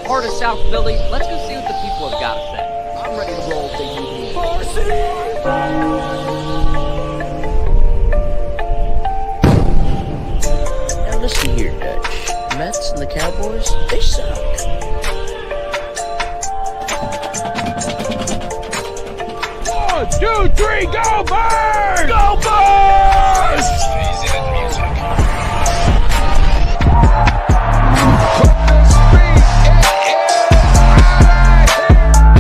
heart of South Philly. Let's go see what the people have got to say. I'm ready to roll, baby. Now listen here, Dutch. The Mets and the Cowboys, they suck. 1, 2, 3, go Birds! Go Birds!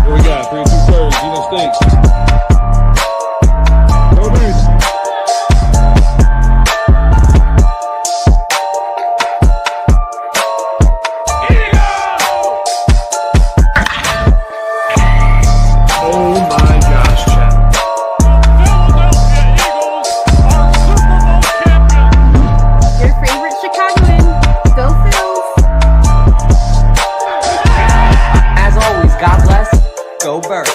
Here we go, 302BIRDS, you know stinks. Go Birds! Go Birds.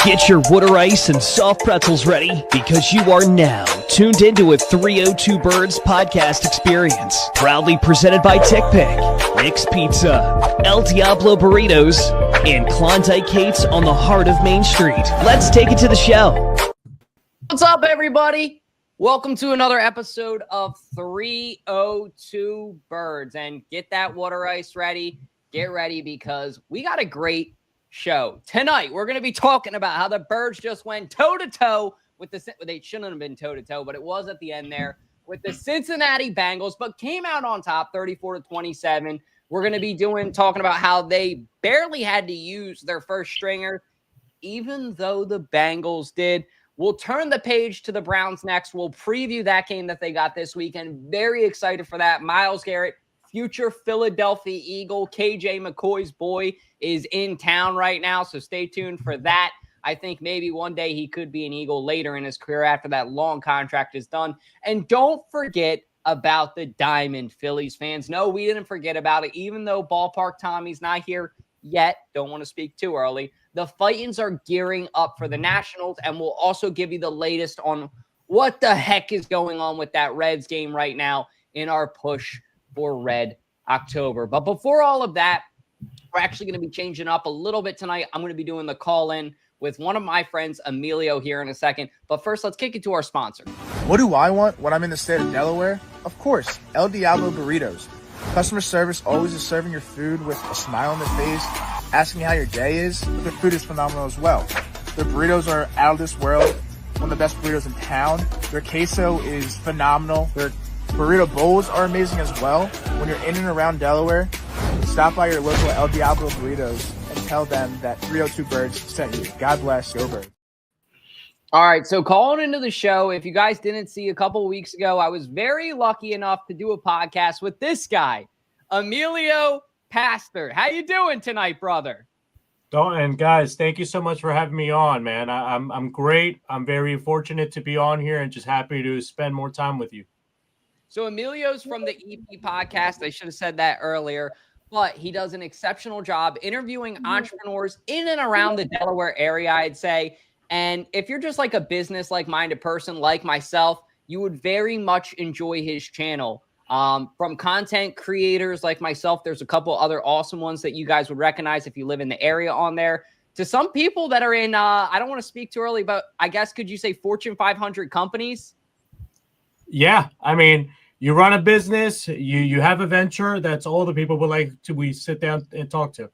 Get your water ice and soft pretzels ready because you are now tuned into a 302BIRDS podcast experience. Proudly presented by TickPick, Nick's Pizza, El Diablo Burritos, and Klondike Kate's on the heart of Main Street. Let's take it to the show. What's up, everybody? Welcome to another episode of 302BIRDS. And get that water ice ready. Get ready because we got a great show. Tonight, we're going to be talking about how the Birds just went toe-to-toe with they shouldn't have been toe-to-toe, but it was at the end there, with the Cincinnati Bengals, but came out on top 34-27. We're going to be talking about how they barely had to use their first stringer, even though the Bengals did. We'll turn the page to the Browns next. We'll preview that game that they got this weekend. Very excited for that. Myles Garrett, future Philadelphia Eagle, KJ McCoy's boy, is in town right now, so stay tuned for that. I think maybe one day he could be an Eagle later in his career after that long contract is done. And don't forget about the Diamond, Phillies fans. No, we didn't forget about it, even though Ballpark Tommy's not here yet. Don't want to speak too early. The Fightins are gearing up for the Nationals, and we'll also give you the latest on what the heck is going on with that Reds game right now in our push for Red October. But before all of that, we're actually going to be changing up a little bit tonight. I'm going to be doing the call-in with one of my friends, Emilio, here in a second. But first, let's kick it to our sponsor. What do I want when I'm in the state of Delaware? Of course, El Diablo Burritos. Customer service always is serving your food with a smile on their face, asking how your day is. Their food is phenomenal as well. Their burritos are out of this world, one of the best burritos in town. Their queso is phenomenal. Their burrito bowls are amazing as well. When you're in and around Delaware, stop by your local El Diablo Burritos and tell them that 302BIRDS sent you. God bless, go Birds. All right, so calling into the show, if you guys didn't see a couple weeks ago, I was very lucky enough to do a podcast with this guy, Emilio Pastor. How you doing tonight, brother? And guys, thank you so much for having me on, man. I'm great. I'm very fortunate to be on here and just happy to spend more time with you. So Emilio's from the EP podcast. I should have said that earlier, but he does an exceptional job interviewing entrepreneurs in and around the Delaware area, I'd say. And if you're just like a business like-minded person like myself, you would very much enjoy his channel. From content creators like myself, there's a couple other awesome ones that you guys would recognize if you live in the area on there. To some people that are in, I don't want to speak too early, but I guess could you say Fortune 500 companies? Yeah, I mean, you run a business, you have a venture. That's all the people we sit down and talk to.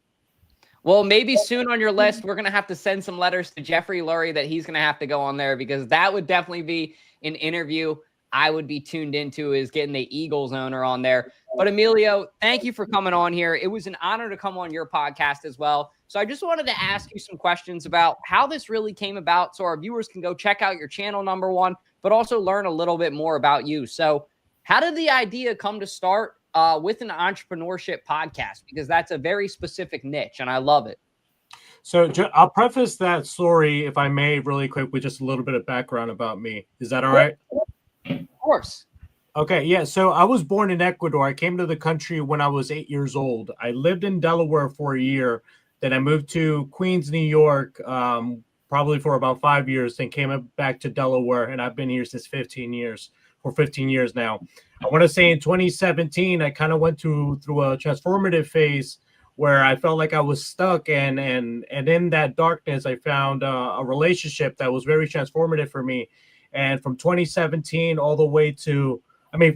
Well, maybe soon on your list, we're going to have to send some letters to Jeffrey Lurie that he's going to have to go on there, because that would definitely be an interview I would be tuned into, is getting the Eagles owner on there. But Emilio, thank you for coming on here. It was an honor to come on your podcast as well. So I just wanted to ask you some questions about how this really came about so our viewers can go check out your channel, number one, but also learn a little bit more about you. So how did the idea come to start with an entrepreneurship podcast? Because that's a very specific niche, and I love it. So I'll preface that story, if I may, really quick with just a little bit of background about me. Is that all right? Of course. Okay, yeah. So I was born in Ecuador. I came to the country when I was 8 years old. I lived in Delaware for a year. Then I moved to Queens, New York, probably for about 5 years, then came back to Delaware, and I've been here since 15 years now. I want to say in 2017, I kind of went through a transformative phase where I felt like I was stuck, and in that darkness, I found a relationship that was very transformative for me. And from 2017 all the way to,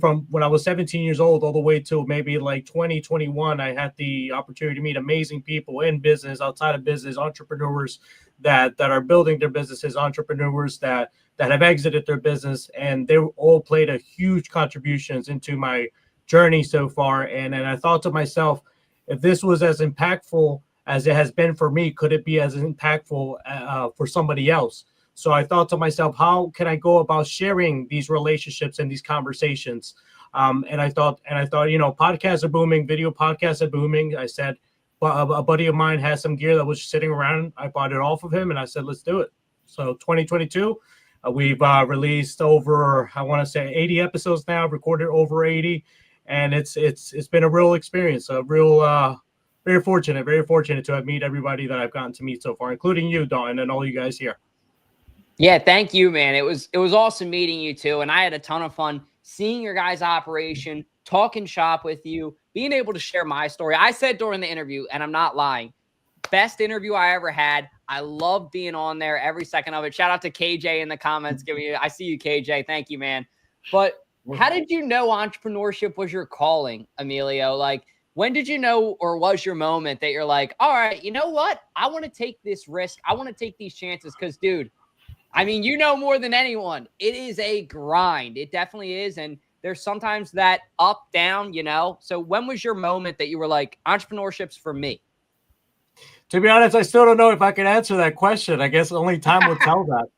from when I was 17 years old all the way to maybe like 2021, I had the opportunity to meet amazing people in business, outside of business, entrepreneurs that are building their businesses, entrepreneurs that have exited their business, and they all played a huge contributions into my journey so far. And I thought to myself, if this was as impactful as it has been for me, could it be as impactful for somebody else? So I thought to myself, how can I go about sharing these relationships and these conversations? And I thought, podcasts are booming, video podcasts are booming. I said, a buddy of mine has some gear that was sitting around. I bought it off of him, and I said, let's do it. So 2022, we've released over, I want to say 80 episodes now, recorded over 80. And it's been a real experience, very fortunate to have met everybody that I've gotten to meet so far, including you, Dalton, and all you guys here. Yeah, thank you, man. It was awesome meeting you too, and I had a ton of fun seeing your guys' operation, talking shop with you, being able to share my story. I said during the interview, and I'm not lying, best interview I ever had. I love being on there every second of it. Shout out to KJ in the comments. I see you, KJ. Thank you, man. But how did you know entrepreneurship was your calling, Emilio? Like, when did you know, or was your moment that you're like, all right, you know what? I want to take this risk. I want to take these chances because, dude, you know more than anyone. It is a grind. It definitely is. And there's sometimes that up, down, So when was your moment that you were like, entrepreneurship's for me? To be honest, I still don't know if I can answer that question. I guess only time will tell that.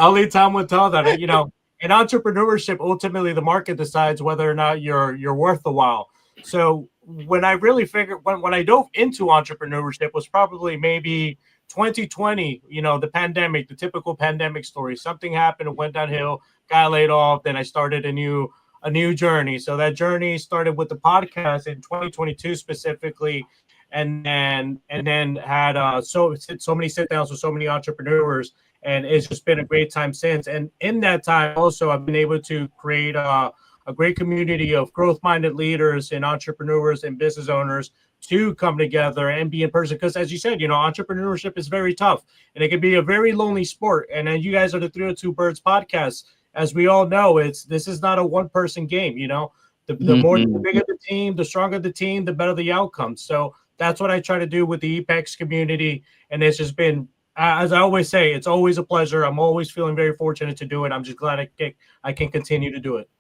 Only time will tell that. In entrepreneurship, ultimately the market decides whether or not you're worth the while. So when I really figured, when I dove into entrepreneurship was probably maybe 2020, the pandemic, the typical pandemic story. Something happened, it went downhill, got laid off, then I started a new journey. So that journey started with the podcast in 2022 specifically, and then had so many sit downs with so many entrepreneurs, and it's just been a great time since. And in that time also, I've been able to create a great community of growth-minded leaders and entrepreneurs and business owners to come together and be in person. Because as you said, entrepreneurship is very tough, and it can be a very lonely sport. And then you guys are the 302 Birds podcast. As we all know, this is not a one-person game. The bigger the team, the stronger the team, the better the outcome. So that's what I try to do with the EPEX community. And it's just been, as I always say, it's always a pleasure. I'm always feeling very fortunate to do it. I'm just glad I can continue to do it.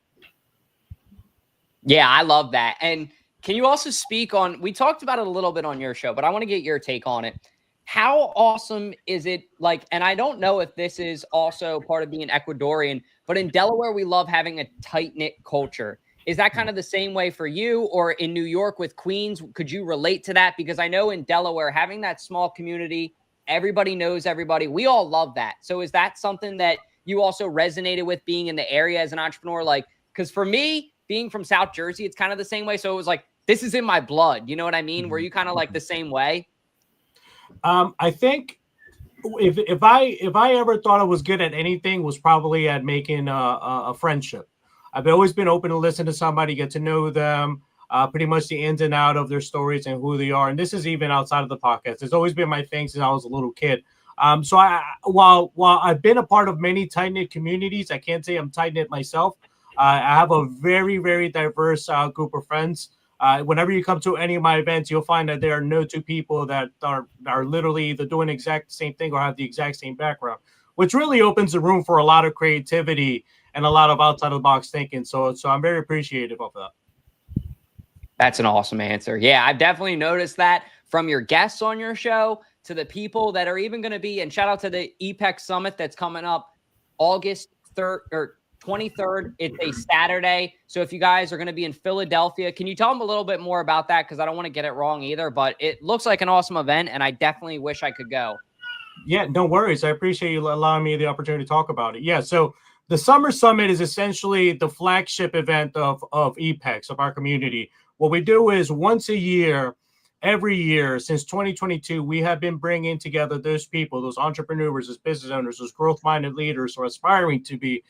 Yeah, I love that. And can you also speak on, we talked about it a little bit on your show, but I want to get your take on it. How awesome is it, like, and I don't know if this is also part of being Ecuadorian, but in Delaware, we love having a tight-knit culture. Is that kind of the same way for you, or in New York with Queens? Could you relate to that? Because I know in Delaware, having that small community, everybody knows everybody. We all love that. So is that something that you also resonated with being in the area as an entrepreneur? Like, because for me, being from South Jersey, it's kind of the same way. So it was like, this is in my blood. You know what I mean? Were you kind of like the same way? I think if I ever thought I was good at anything, was probably at making a friendship. I've always been open to listen to somebody, get to know them, pretty much the ins and out of their stories and who they are. And this is even outside of the podcast. It's always been my thing since I was a little kid. So while I've been a part of many tight-knit communities, I can't say I'm tight-knit myself. I have a very, very diverse group of friends. Whenever you come to any of my events, you'll find that there are no two people that are literally either doing the exact same thing or have the exact same background, which really opens the room for a lot of creativity and a lot of outside of the box thinking. So I'm very appreciative of that. That's an awesome answer. Yeah, I've definitely noticed that from your guests on your show to the people that are even going to be, and shout out to the EPEX Summit that's coming up August 3rd or 23rd. It's a Saturday. So if you guys are going to be in Philadelphia, can you tell them a little bit more about that? Because I don't want to get it wrong either, but it looks like an awesome event, and I definitely wish I could go. Yeah, no worries. I appreciate you allowing me the opportunity to talk about it. Yeah, so the Summer Summit is essentially the flagship event of EPEX, of our community. What we do is once a year, every year since 2022, we have been bringing together those people, those entrepreneurs, those business owners, those growth-minded leaders who are aspiring to be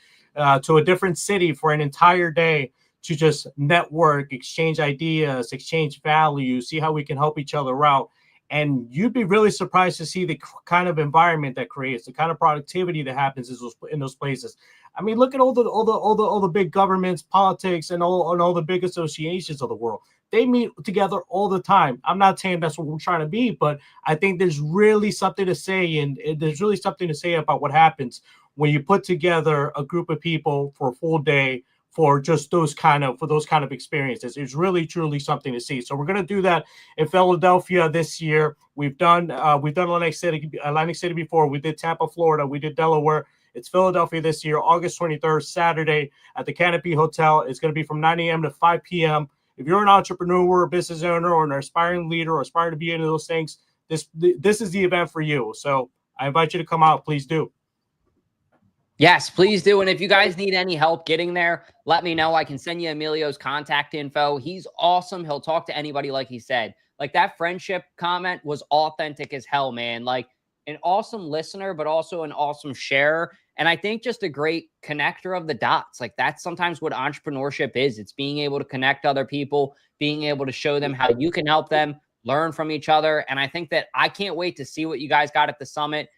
to a different city for an entire day to just network, exchange ideas, exchange values, see how we can help each other out. And you'd be really surprised to see the kind of environment that creates, the kind of productivity that happens in those places. I mean, look at all the big governments, politics, and all the big associations of the world. They meet together all the time. I'm not saying that's what we're trying to be, but I think there's really something to say, and there's really something to say about what happens when you put together a group of people for a full day for just those kind of experiences. It's really truly something to see. So we're going to do that in Philadelphia this year. We've done Atlantic City before. We did Tampa, Florida. We did Delaware. It's Philadelphia this year, August 23rd, Saturday at the Canopy Hotel. It's going to be from 9 a.m. to 5 p.m. If you're an entrepreneur, a business owner, or an aspiring leader, or aspiring to be into those things, this is the event for you. So I invite you to come out. Please do. Yes, please do. And if you guys need any help getting there, let me know. I can send you Emilio's contact info. He's awesome. He'll talk to anybody, like he said. Like, that friendship comment was authentic as hell, man. Like, an awesome listener, but also an awesome sharer. And I think just a great connector of the dots. Like, that's sometimes what entrepreneurship is. It's being able to connect other people, being able to show them how you can help them, learn from each other. And I think that I can't wait to see what you guys got at the summit.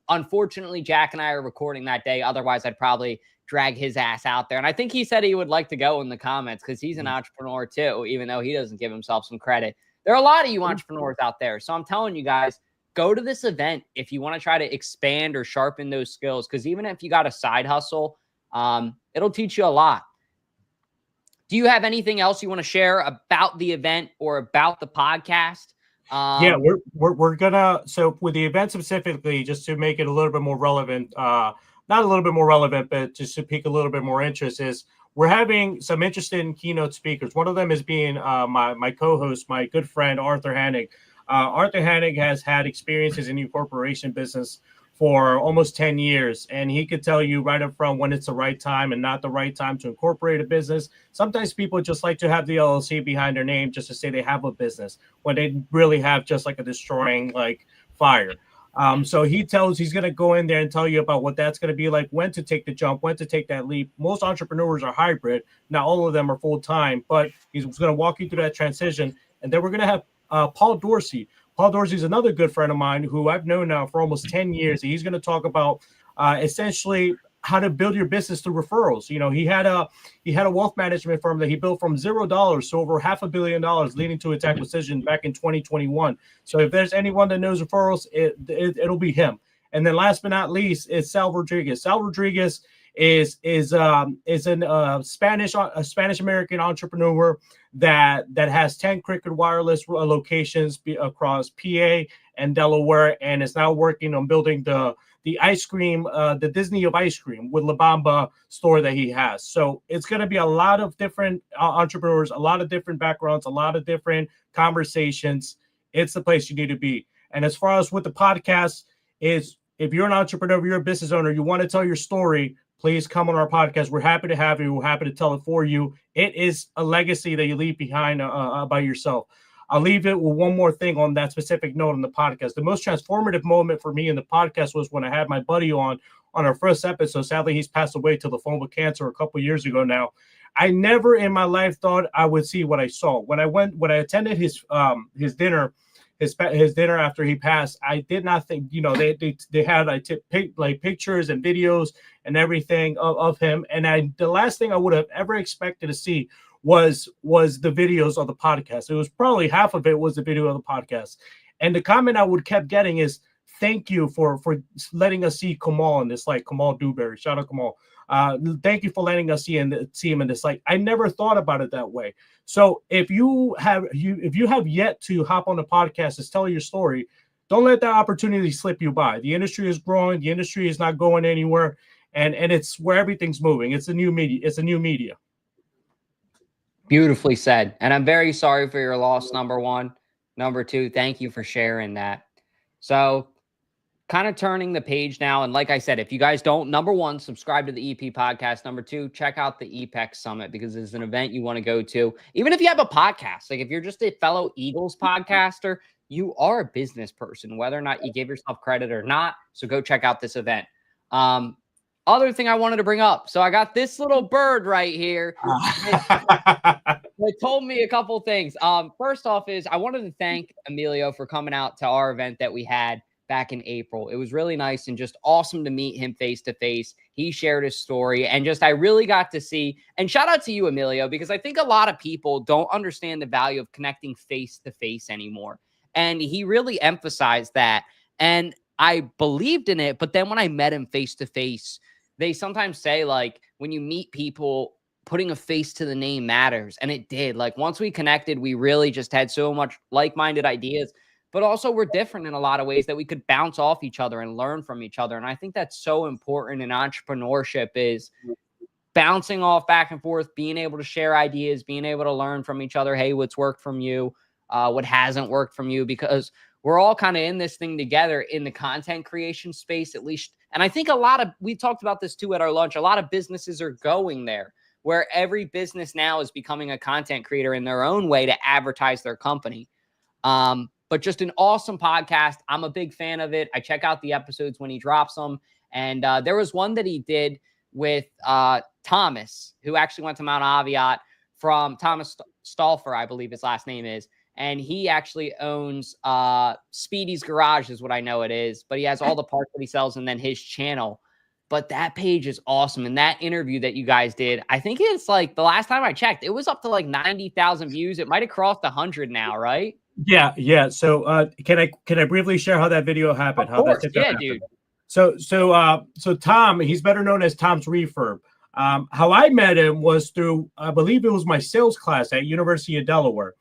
Unfortunately, Jack and I are recording that day. Otherwise, I'd probably drag his ass out there. And I think he said he would like to go in the comments because he's an entrepreneur too, even though he doesn't give himself some credit. There are a lot of you entrepreneurs out there. So I'm telling you guys, go to this event if you want to try to expand or sharpen those skills. Because even if you got a side hustle, it'll teach you a lot. Do you have anything else you want to share about the event or about the podcast? Yeah, we're gonna, so with the event specifically, just to make it a little bit more relevant, not a little bit more relevant, but just to pique a little bit more interest, is we're having some interesting keynote speakers. One of them is being my co-host, my good friend Arthur Hannig. Arthur Hannig has had experiences in the corporation business for almost 10 years, and he could tell you right up front when it's the right time and not the right time to incorporate a business. Sometimes people just like to have the LLC behind their name just to say they have a business when they really have just like a destroying like fire. So he's going to go in there and tell you about what that's going to be like, when to take the jump, when to take that leap. Most entrepreneurs are hybrid. Not all of them are full-time, but he's going to walk you through that transition. And then we're going to have Paul Dorsey. Paul Dorsey is another good friend of mine who I've known now for almost 10 years. He's going to talk about essentially how to build your business through referrals. You know, he had a wealth management firm that he built from $0 to over $500 million, leading to its acquisition back in 2021. So if there's anyone that knows referrals, it'll be him. And then last but not least is Sal Rodriguez. Sal Rodriguez is a Spanish American entrepreneur that has 10 Cricket Wireless locations across PA and Delaware, and is now working on building the ice cream, the Disney of ice cream with La Bamba store that he has. So it's going to be a lot of different entrepreneurs, a lot of different backgrounds, a lot of different conversations. It's the place you need to be. And as far as with the podcast is, if you're an entrepreneur, if you're a business owner, you want to tell your story, please come on our podcast. We're happy to have you. We're happy to tell it for you. It is a legacy that you leave behind by yourself. I'll leave it with one more thing on that specific note on the podcast. The most transformative moment for me in the podcast was when I had my buddy on our first episode. Sadly, he's passed away to lymphoma cancer a couple years ago now. I never in my life thought I would see what I saw. When I attended his dinner, his dinner after he passed, I did not think, you know, they had like pictures and videos and everything of him. And the last thing I would have ever expected to see was the videos of the podcast. It was probably half of it was the video of the podcast. And the comment I would kept getting is, thank you for letting us see Kamal in this, like Kamal Dewberry. Shout out Kamal. Thank you for letting us see him in this. Like, I never thought about it that way. So if you have yet to hop on the podcast and tell your story, don't let that opportunity slip you by. The industry is growing. The industry is not going anywhere, and it's where everything's moving. It's a new media. It's a new media. Beautifully said. And I'm very sorry for your loss, number one. Number two, thank you for sharing that. So kind of turning the page now. And like I said, if you guys don't, number one, subscribe to the EP podcast. Number two, check out the EPEX Summit because it's an event you want to go to. Even if you have a podcast, like if you're just a fellow Eagles podcaster, you are a business person, whether or not you give yourself credit or not. So go check out this event. Other thing I wanted to bring up. So I got this little bird right here. It told me a couple things. First off is I wanted to thank Emilio for coming out to our event that we had back in April. It was really nice and just awesome to meet him face to face. He shared his story and just I really got to see, and shout out to you, Emilio, because I think a lot of people don't understand the value of connecting face to face anymore. And he really emphasized that. And I believed in it. But then when I met him face to face, they sometimes say, like, when you meet people, putting a face to the name matters. And it did. Like, once we connected, we really just had so much like-minded ideas, but also we're different in a lot of ways that we could bounce off each other and learn from each other. And I think that's so important in entrepreneurship is bouncing off back and forth, being able to share ideas, being able to learn from each other. Hey, what's worked from you? What hasn't worked from you? Because we're all kind of in this thing together in the content creation space, at least. And I think we talked about this too at our lunch. A lot of businesses are going there where every business now is becoming a content creator in their own way to advertise their company. But just an awesome podcast. I'm a big fan of it. I check out the episodes when he drops them. And there was one that he did with Thomas, who actually went to Mount Aviat from Thomas Stauffer, I believe his last name is. And he actually owns Speedy's Garage is what I know it is. But he has all the parts that he sells and then his channel. But that page is awesome. And that interview that you guys did, I think it's like the last time I checked, it was up to like 90,000 views. It might have crossed 100 now, right? Yeah. So can I briefly share how that video happened? Of course. Yeah, dude. So Tom, he's better known as Tom's Refurb. How I met him was through, I believe it was my sales class at University of Delaware.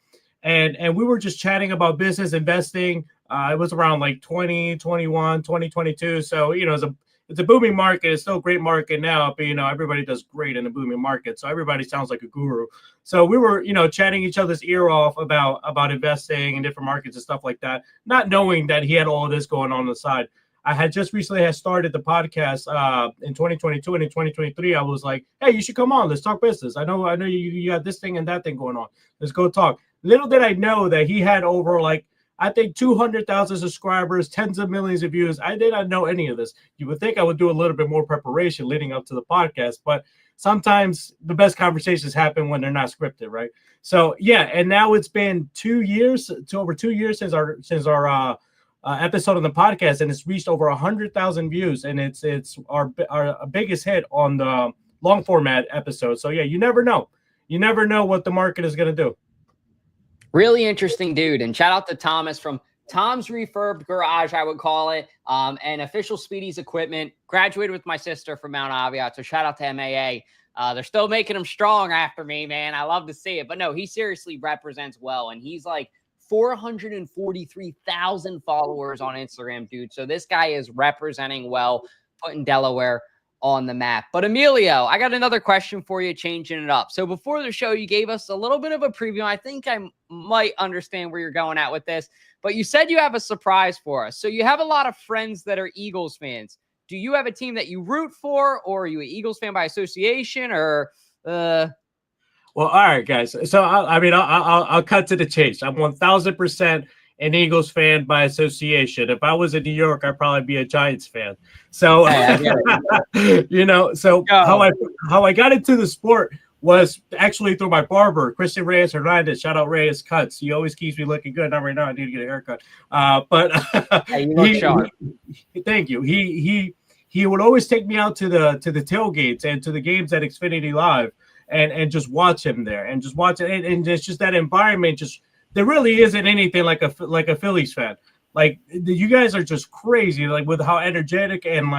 And we were just chatting about business investing. It was around like 2021, 2022. So, it's a booming market. It's still a great market now, but, everybody does great in a booming market. So everybody sounds like a guru. So we were, chatting each other's ear off about investing in different markets and stuff like that, not knowing that he had all of this going on the side. I had just recently started the podcast in 2022, and in 2023, I was like, hey, you should come on. Let's talk business. I know you got this thing and that thing going on. Let's go talk. Little did I know that he had over I think 200,000 subscribers, tens of millions of views. I did not know any of this. You would think I would do a little bit more preparation leading up to the podcast, but sometimes the best conversations happen when they're not scripted, right? So yeah, and now it's been over 2 years since our episode on the podcast, and it's reached over 100,000 views, and it's our biggest hit on the long format episode. So yeah, you never know what the market is going to do. Really interesting dude. And shout out to Thomas from Tom's Refurbed Garage, I would call it, and Official Speedy's Equipment. Graduated with my sister from Mount Aviat, so shout out to MAA. They're still making him strong after me, man. I love to see it. But no, he seriously represents well, and he's like 443,000 followers on Instagram, dude. So this guy is representing well, putting Delaware on the map. But Emilio, I got another question for you, changing it up. So before the show, you gave us a little bit of a preview. I think I might understand where you're going at with this, but you said you have a surprise for us. So you have a lot of friends that are Eagles fans. Do you have a team that you root for, or are you an Eagles fan by association, or Well, all right, guys. So I'll cut to the chase. I'm 1,000% an Eagles fan by association. If I was in New York, I'd probably be a Giants fan. So, how I got into the sport was actually through my barber, Christian Reyes Hernandez. Shout out Reyes Cuts. He always keeps me looking good. Not right now. I need to get a haircut. Hey, you look sharp. Thank you. He would always take me out to the tailgates and to the games at Xfinity Live and just watch him there and just watch it. And it's just that environment. There really isn't anything like a Phillies fan. Like, you guys are just crazy, like, with how energetic and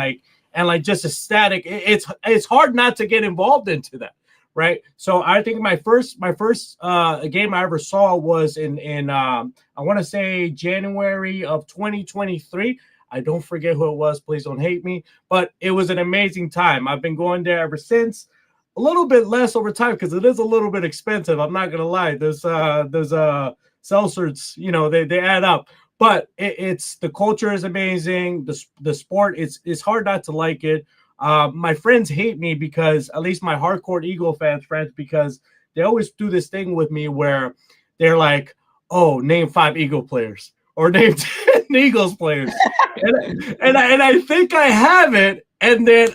just ecstatic. It's hard not to get involved into that, right? So I think my first game I ever saw was in I want to say January of 2023. I don't forget who it was. Please don't hate me. But it was an amazing time. I've been going there ever since. A little bit less over time because it is a little bit expensive. I'm not gonna lie. Those seltzers, they add up. but it's the culture is amazing. The sport, it's hard not to like it. My friends hate me because, at least my hardcore Eagle fans friends, because they always do this thing with me where they're like, "Oh, name 5 Eagle players or name 10 Eagles players," and I think I have it. And then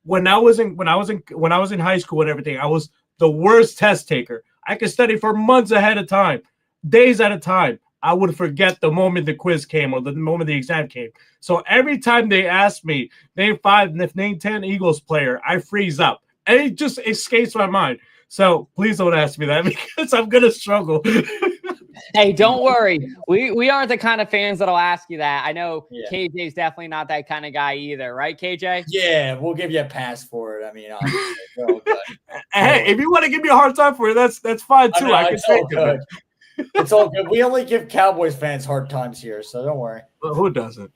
when I was in high school and everything, I was the worst test taker. I could study for months ahead of time, days at a time. I would forget the moment the quiz came or the moment the exam came. So every time they ask me, name 5, name 10 Eagles player, I freeze up. And it just escapes my mind. So please don't ask me that because I'm going to struggle. Hey, don't worry. We aren't the kind of fans that'll ask you that. I know KJ's definitely not that kind of guy either. Right, KJ? Yeah, we'll give you a pass for it. I mean, obviously. Hey, if you want to give me a hard time for it, that's fine too. I can take it. It's all good. We only give Cowboys fans hard times here, so don't worry. Well, who doesn't?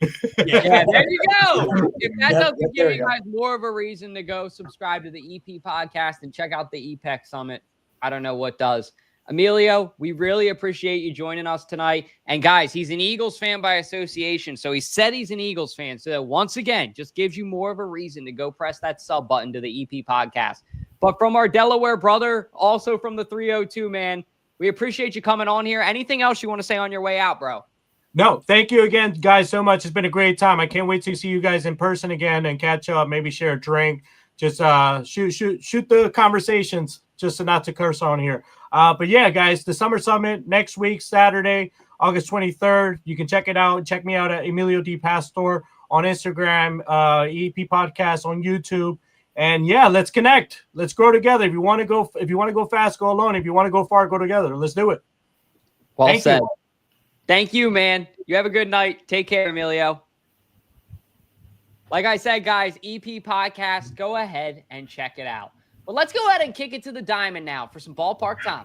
Yeah, there you go. If that doesn't give you guys more of a reason to go subscribe to the EP podcast and check out the EPEC Summit, I don't know what does. Emilio, we really appreciate you joining us tonight. And guys, he's an Eagles fan by association, so he said he's an Eagles fan. So once again, just gives you more of a reason to go press that sub button to the EP podcast. But from our Delaware brother, also from the 302, man, we appreciate you coming on here. Anything else you want to say on your way out, bro? No, thank you again, guys, so much. It's been a great time. I can't wait to see you guys in person again and catch up, maybe share a drink. Just shoot the conversations, just not to curse on here. But yeah, guys, the Summer Summit next week, Saturday, August 23rd. You can check it out. Check me out at Emilio D. Pastor on Instagram, EP Podcast on YouTube. And yeah, let's connect. Let's grow together. If you want to go fast, go alone. If you want to go far, go together. Let's do it. Well said. Thank you, man. You have a good night. Take care, Emilio. Like I said, guys, EP Podcast, go ahead and check it out. But let's go ahead and kick it to the diamond now for some ballpark time.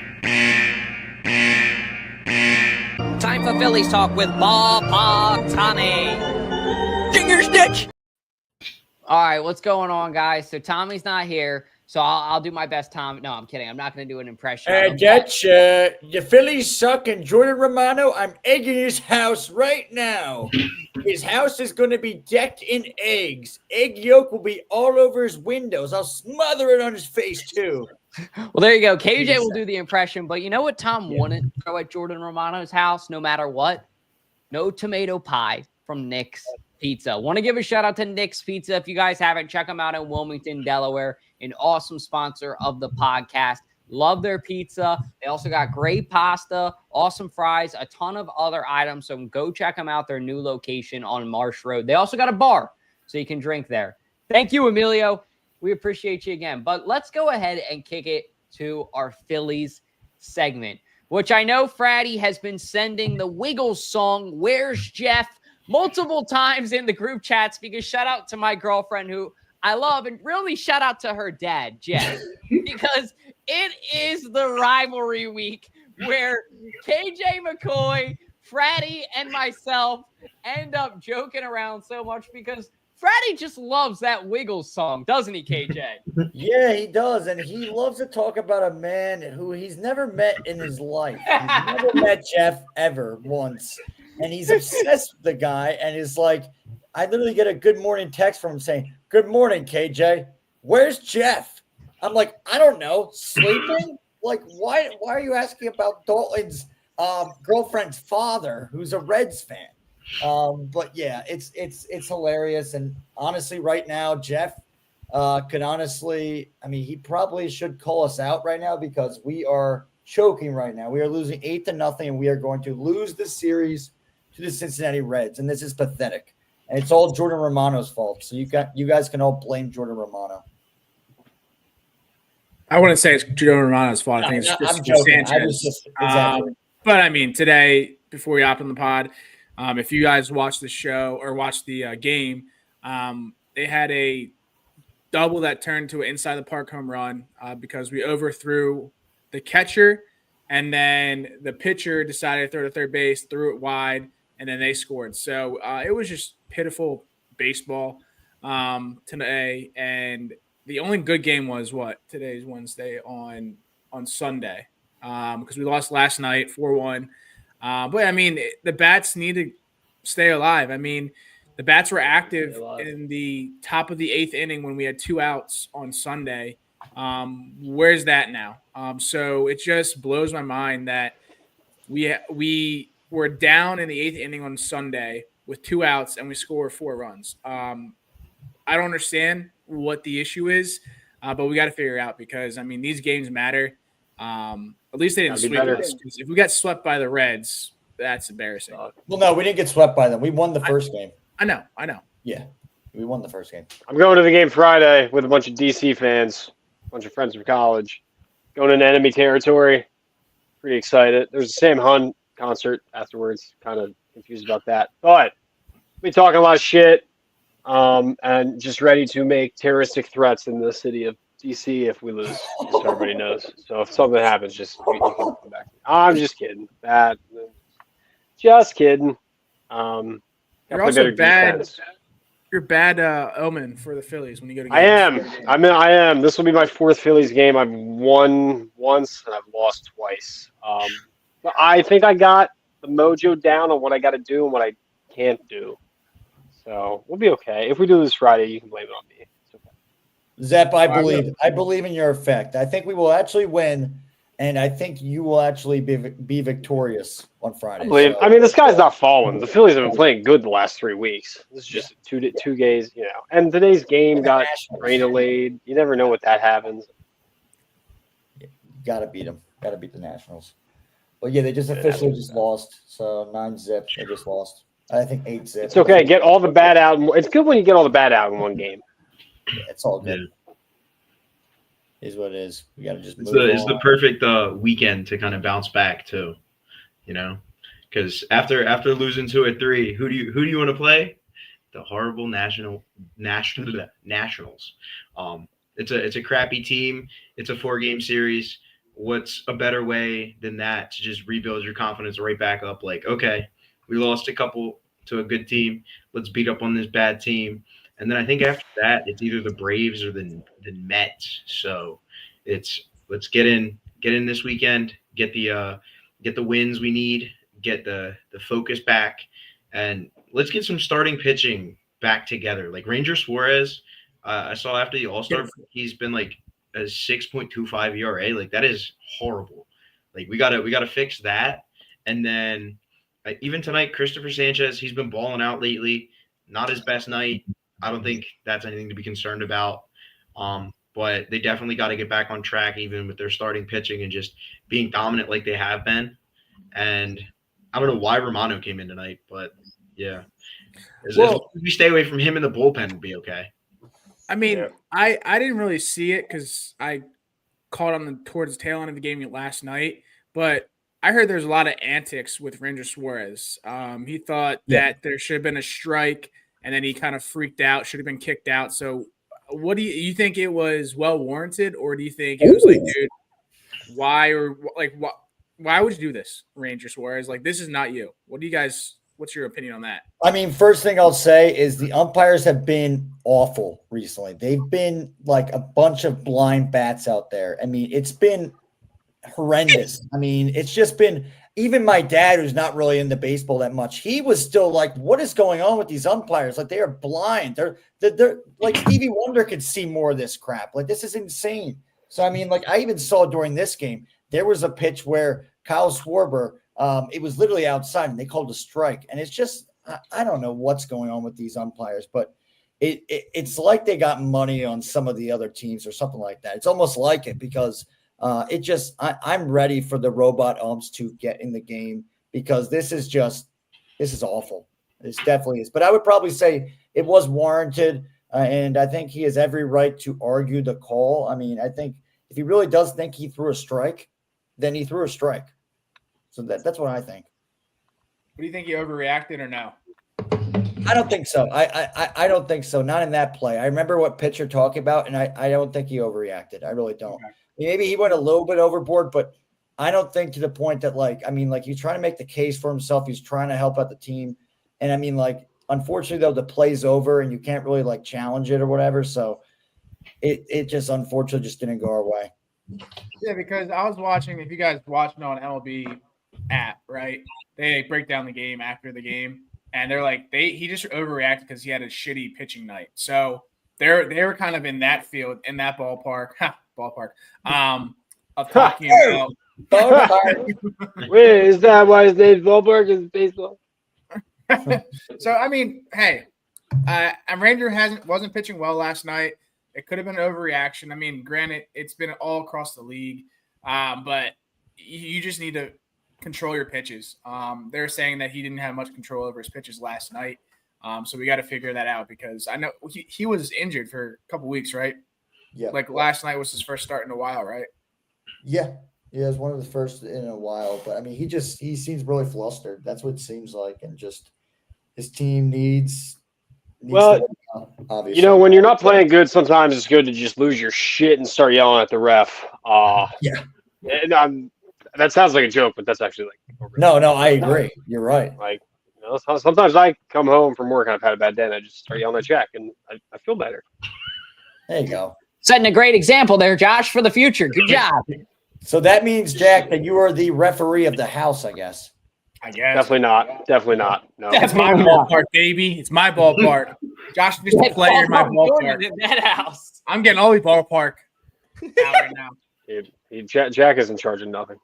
Time for Phillies talk with Ballpark Tommy. Finger stitch. All right, what's going on, guys? So Tommy's not here, so I'll do my best, Tom. No, I'm kidding. I'm not going to do an impression. The Phillies suck, and Jordan Romano, I'm egging his house right now. His house is going to be decked in eggs. Egg yolk will be all over his windows. I'll smother it on his face, too. Well, there you go. KJ will do the impression, but you know what Tom wouldn't throw at Jordan Romano's house no matter what? No tomato pie from Nick's Pizza. Want to give a shout out to Nick's Pizza. If you guys haven't, check them out in Wilmington, Delaware. An awesome sponsor of the podcast. Love their pizza. They also got great pasta, awesome fries, a ton of other items. So go check them out, their new location on Marsh Road. They also got a bar, so you can drink there. Thank you, Emilio. We appreciate you again. But let's go ahead and kick it to our Phillies segment, which I know Fratty has been sending the Wiggles song, Where's Jeff, multiple times in the group chats, because shout out to my girlfriend who I love, and really shout out to her dad, Jeff, because it is the rivalry week where KJ McCoy, Fratty, and myself end up joking around so much because Fratty just loves that Wiggles song, doesn't he, KJ? Yeah, he does, and he loves to talk about a man who he's never met in his life. He's never met Jeff ever once. And he's obsessed with the guy, and is like, I literally get a good morning text from him saying, "Good morning, KJ. Where's Jeff?" I'm like, I don't know, sleeping? Like, why are you asking about Dalton's girlfriend's father, who's a Reds fan? But yeah, it's hilarious. And honestly, right now, Jeff could honestly, I mean, he probably should call us out right now because we are choking right now. We are losing 8-0, and we are going to lose this series to the Cincinnati Reds, and this is pathetic. And it's all Jordan Romano's fault. So you guys can all blame Jordan Romano. I wouldn't say it's Jordan Romano's fault. I think it's Christopher Sanchez. Exactly. But I mean, today, before we hop on the pod, if you guys watch the show or watch the game, they had a double that turned to an inside the park home run because we overthrew the catcher, and then the pitcher decided to throw to third base, threw it wide, and then they scored. So it was just pitiful baseball today. And the only good game was today's Wednesday on Sunday because we lost last night 4-1. But I mean, the bats need to stay alive. I mean, the bats were active in the top of the 8th inning when we had 2 outs on Sunday. Where's that now? So it just blows my mind that we were down in the 8th inning on Sunday with 2 outs and we score 4 runs. I don't understand what the issue is, but we got to figure it out because, I mean, these games matter. At least they didn't sweep us. If we got swept by the Reds, that's embarrassing. Well, no, we didn't get swept by them. We won the first game. I know. Yeah, we won the first game. I'm going to the game Friday with a bunch of DC fans, a bunch of friends from college, going into enemy territory. Pretty excited. There's the Sam Hunt concert afterwards. Kind of confused about that, but we talking a lot of shit, and just ready to make terroristic threats in the city of DC if we lose, just so everybody knows. So if something happens, just you can come back. I'm just kidding. Just kidding. You're also bad. Defense. You're bad omen for the Phillies when you go to games. I am. This will be my 4th Phillies game. I've won once and I've lost twice. But I think I got the mojo down on what I got to do and what I can't do. So we'll be okay. If we do this Friday, you can blame it on me. It's okay. Zep, I believe in your effect. I think we will actually win, and I think you will actually be victorious on Friday. I mean, the sky's not falling. The Phillies have been playing good the last 3 weeks. This is just 2 days, And today's game got rain delayed. You never know what that happens. You gotta beat them. Gotta beat the Nationals. But yeah, they just officially just lost. So 9-0. They just lost. I think 8-0. It's okay. Get all the bad out. It's good when you get all the bad out in one game. Yeah, it's all good. Is what it is. We got to just move It's the perfect weekend to kind of bounce back too, because after losing 2-3, who do you want to play? The horrible Nationals. It's a crappy team. It's a 4-game series. What's a better way than that to just rebuild your confidence right back up? Like, okay, we lost a couple to a good team. Let's beat up on this bad team. And then I think after that, it's either the Braves or the Mets. So let's get in this weekend, get the wins we need, get the focus back, and let's get some starting pitching back together. Like Ranger Suarez, I saw after the All-Star break, he's been like a 6.25 ERA. Like that is horrible. Like we gotta fix that. And then even tonight, Christopher Sanchez, he's been balling out lately. Not his best night. I don't think that's anything to be concerned about. But they definitely got to get back on track, even with their starting pitching and just being dominant like they have been. And I don't know why Romano came in tonight, but yeah. As long as we stay away from him in the bullpen, we'll be okay. I mean, yeah. I didn't really see it because I caught on towards the tail end of the game last night. But I heard there's a lot of antics with Ranger Suarez. He thought that there should have been a strike, and then he kind of freaked out, should have been kicked out. So what do you think it was well warranted, or do you think it was like, dude, why would you do this, Ranger Suarez? Like, this is not you. What's your opinion on that? I mean, first thing I'll say is the umpires have been awful recently. They've been like a bunch of blind bats out there. I mean, it's been horrendous. I mean, it's just been – even my dad, who's not really into baseball that much, he was still like, what is going on with these umpires? Like, they are blind. They're like Stevie Wonder could see more of this crap. Like, this is insane. So, I mean, like, I even saw during this game, there was a pitch where Kyle Schwarber, it was literally outside, and they called a strike. And it's just, I don't know what's going on with these umpires, but it's like they got money on some of the other teams or something like that. It's almost like it because I'm ready for the robot umps to get in the game because this is awful. This definitely is. But I would probably say it was warranted, and I think he has every right to argue the call. I mean, I think if he really does think he threw a strike, then he threw a strike. So that's what I think. What do you think, he overreacted or no? I don't think so. I don't think so. Not in that play. I remember what pitch you're talking about, and I don't think he overreacted. I really don't. Okay. Maybe he went a little bit overboard, but I don't think to the point that, like, I mean, like, he's trying to make the case for himself. He's trying to help out the team. And I mean, like, unfortunately, though, the play's over and you can't really like challenge it or whatever. So it just unfortunately just didn't go our way. Yeah, because I was watching, if you guys watching on MLB app, right? They break down the game after the game. and they're like he just overreacted because he had a shitty pitching night. So they were kind of in that field, in that ballpark, of talking about. Wait, is that why his name's ballpark is baseball? So I mean, hey, and Ranger wasn't pitching well last night. It could have been an overreaction. I mean, granted, it's been all across the league, but you just need to control your pitches. They're saying that he didn't have much control over his pitches last night, so we got to figure that out because I know he was injured for a couple weeks, right? Yeah. Like last night was his first start in a while, right? Yeah. Yeah, it was one of the first in a while. But, I mean, he seems really flustered. That's what it seems like. And just his team needs well, obviously. You know, when you're not playing good, sometimes it's good to just lose your shit and start yelling at the ref. Yeah. And that sounds like a joke, but that's actually like no, I agree. You're right. Like, you know, sometimes I come home from work and I've had a bad day and I just start yelling at Jack and I feel better. There you go. Setting a great example there, Josh, for the future. Good job. So that means, Jack, that you are the referee of the house, I guess. I guess. Definitely not. No. It's my ballpark, baby. It's my ballpark. Josh is just a player in my ballpark. In that house. I'm getting all the ballpark out right now. Jack is in charge of nothing.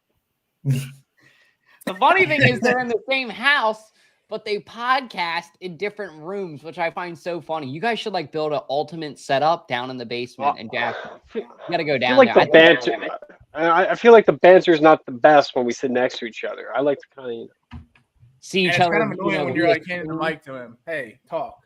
The funny thing is they're in the same house, but they podcast in different rooms, which I find so funny. You guys should build an ultimate setup down in the basement, and Jack, you got to go down there. I feel like the banter is not the best when we sit next to each other. I like to kind of see each other. It's kind of annoying when you're handing the mic to him. Hey, talk.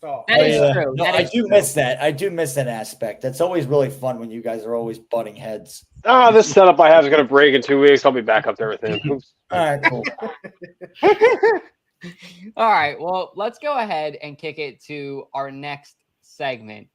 That is true. No, I do miss that. I do miss that aspect. That's always really fun when you guys are always butting heads. This setup I have is going to break in 2 weeks. I'll be back up there with him. All right, cool. All right, well, let's go ahead and kick it to our next segment,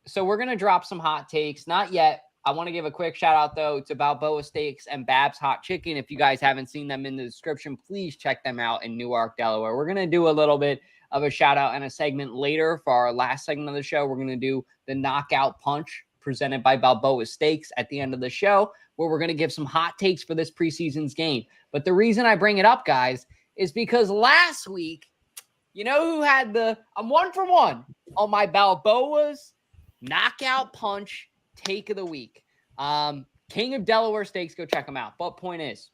so we're going to drop some hot takes. Not yet. I want to give a quick shout out, though, to Balboa Steaks and Bab's Hot Chicken. If you guys haven't seen them in the description, please check them out in Newark, Delaware. We're going to do a little bit of a shout out and a segment later for our last segment of the show. We're going to do the knockout punch presented by Balboa Steaks at the end of the show, where we're going to give some hot takes for this preseason's game. But the reason I bring it up, guys, is because last week, you know who had I'm 1 for 1 on my Balboa's knockout punch take of the week. King of Delaware Steaks, go check them out. But point is,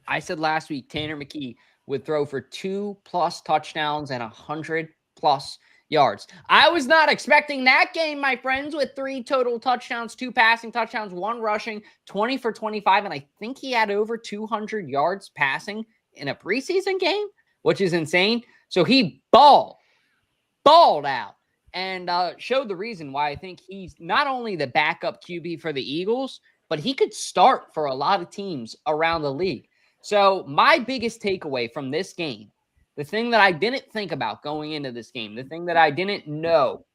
I said last week Tanner McKee would throw for 2+ touchdowns and 100+ yards. I was not expecting that game, my friends, with 3 total touchdowns, 2 passing touchdowns, 1 rushing, 20 for 25, and I think he had over 200 yards passing in a preseason game, which is insane. So he balled out and showed the reason why I think he's not only the backup QB for the Eagles, but he could start for a lot of teams around the league. So my biggest takeaway from this game, the thing that I didn't think about going into this game, the thing that I didn't know,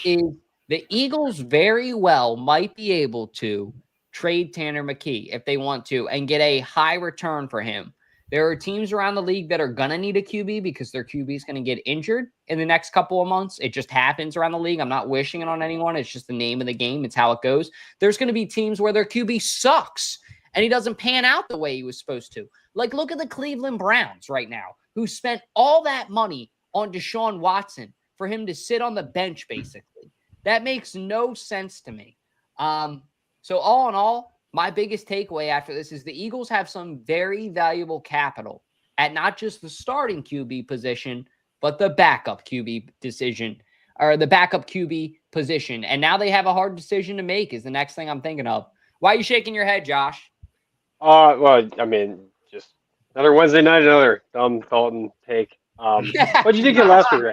is the Eagles very well might be able to trade Tanner McKee if they want to and get a high return for him. There are teams around the league that are going to need a QB because their QB is going to get injured in the next couple of months. It just happens around the league. I'm not wishing it on anyone. It's just the name of the game. It's how it goes. There's going to be teams where their QB sucks and he doesn't pan out the way he was supposed to. Like, look at the Cleveland Browns right now, who spent all that money on Deshaun Watson for him to sit on the bench, basically. That makes no sense to me. So all in all, my biggest takeaway after this is the Eagles have some very valuable capital at not just the starting QB position, but the backup QB decision or the backup QB position. And now they have a hard decision to make is the next thing I'm thinking of. Why are you shaking your head, Josh? Well, I mean, just another Wednesday night, another dumb Dalton take. What did you think of last week, Ray?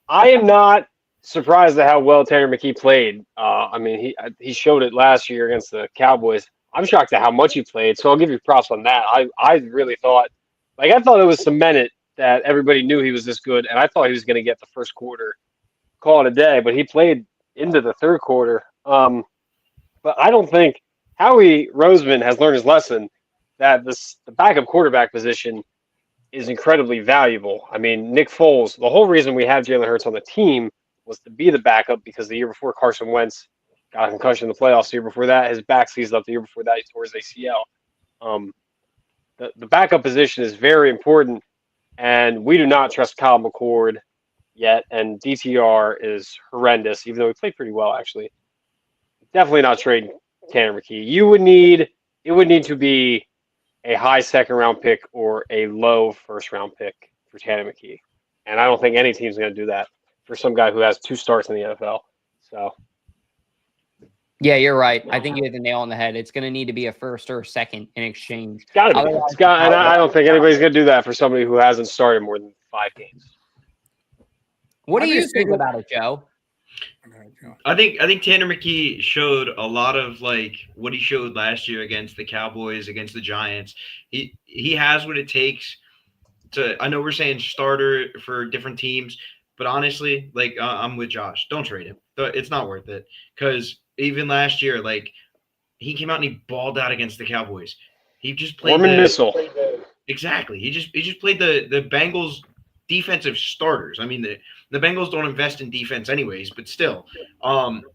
I am not surprised at how well Tanner McKee played. I mean, he showed it last year against the Cowboys. I'm shocked at how much he played, so I'll give you props on that. I really thought it was cemented that everybody knew he was this good, and I thought he was going to get the first quarter, call it a day, but he played into the third quarter. But I don't think Howie Roseman has learned his lesson that the backup quarterback position is incredibly valuable. I mean, Nick Foles, the whole reason we have Jalen Hurts on the team was to be the backup because the year before Carson Wentz got a concussion in the playoffs. The year before that, his back seized up. The year before that, he tore his ACL. the backup position is very important, and we do not trust Kyle McCord yet, and DTR is horrendous, even though he played pretty well, actually. Definitely not trading Tanner McKee. It would need to be a high second-round pick or a low first-round pick for Tanner McKee. And I don't think any team's going to do that for some guy who has 2 starts in the NFL. So, yeah, you're right. I think you hit the nail on the head. It's going to need to be a first or a second in exchange. It's got to be. And I don't think anybody's going to do that for somebody who hasn't started more than 5 games. What do you think about it, Joe? I think Tanner McKee showed a lot of like what he showed last year against the Cowboys, against the Giants. He has what it takes to. I know we're saying starter for different teams, but honestly, like I'm with Josh. Don't trade him. It's not worth it, because even last year, like he came out and he balled out against the Cowboys. He just played missile. Exactly. He just played the Bengals defensive starters. I mean, the Bengals don't invest in defense anyways, but still,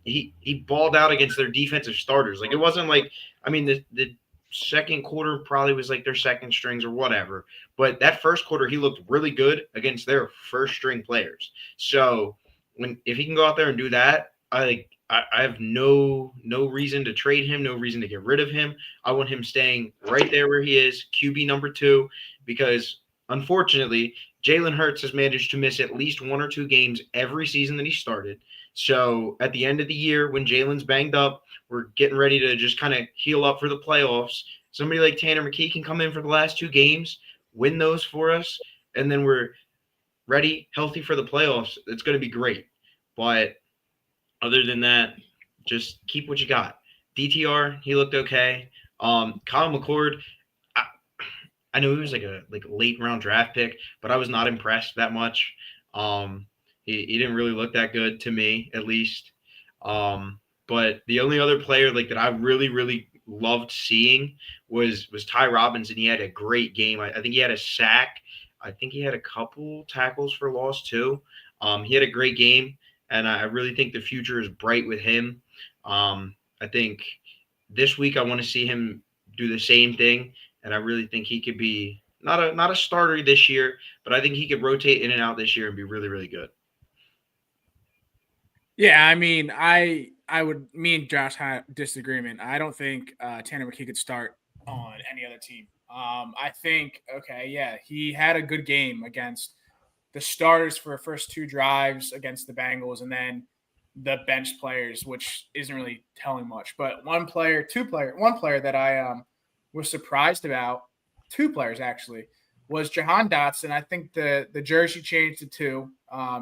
he balled out against their defensive starters. Like, it wasn't like, I mean, the second quarter probably was like their second strings or whatever, but that first quarter he looked really good against their first string players. So if he can go out there and do that, I have no reason to trade him, no reason to get rid of him. I want him staying right there where he is, QB number 2, because unfortunately, Jalen Hurts has managed to miss at least 1 or 2 games every season that he started. So at the end of the year, when Jalen's banged up, we're getting ready to just kind of heal up for the playoffs. Somebody like Tanner McKee can come in for the last 2 games, win those for us, and then we're ready, healthy for the playoffs. It's going to be great. But other than that, just keep what you got. DTR, he looked okay. Kyle McCord, I know he was like a late round draft pick, but I was not impressed that much. He didn't really look that good to me, at least. But the only other player like that I really, really loved seeing was Ty Robinson. He had a great game. I think he had a sack. I think he had a couple tackles for loss too. He had a great game, and I really think the future is bright with him. I think this week I want to see him do the same thing. And I really think he could be not a starter this year, but I think he could rotate in and out this year and be really, really good. Yeah, I mean, me and Josh had disagreement. I don't think Tanner McKee could start on any other team. I think, he had a good game against the starters for the first 2 drives against the Bengals, and then the bench players, which isn't really telling much. But one player that I was surprised about, 2 players actually, was Jahan Dotson. I think the jersey change to 2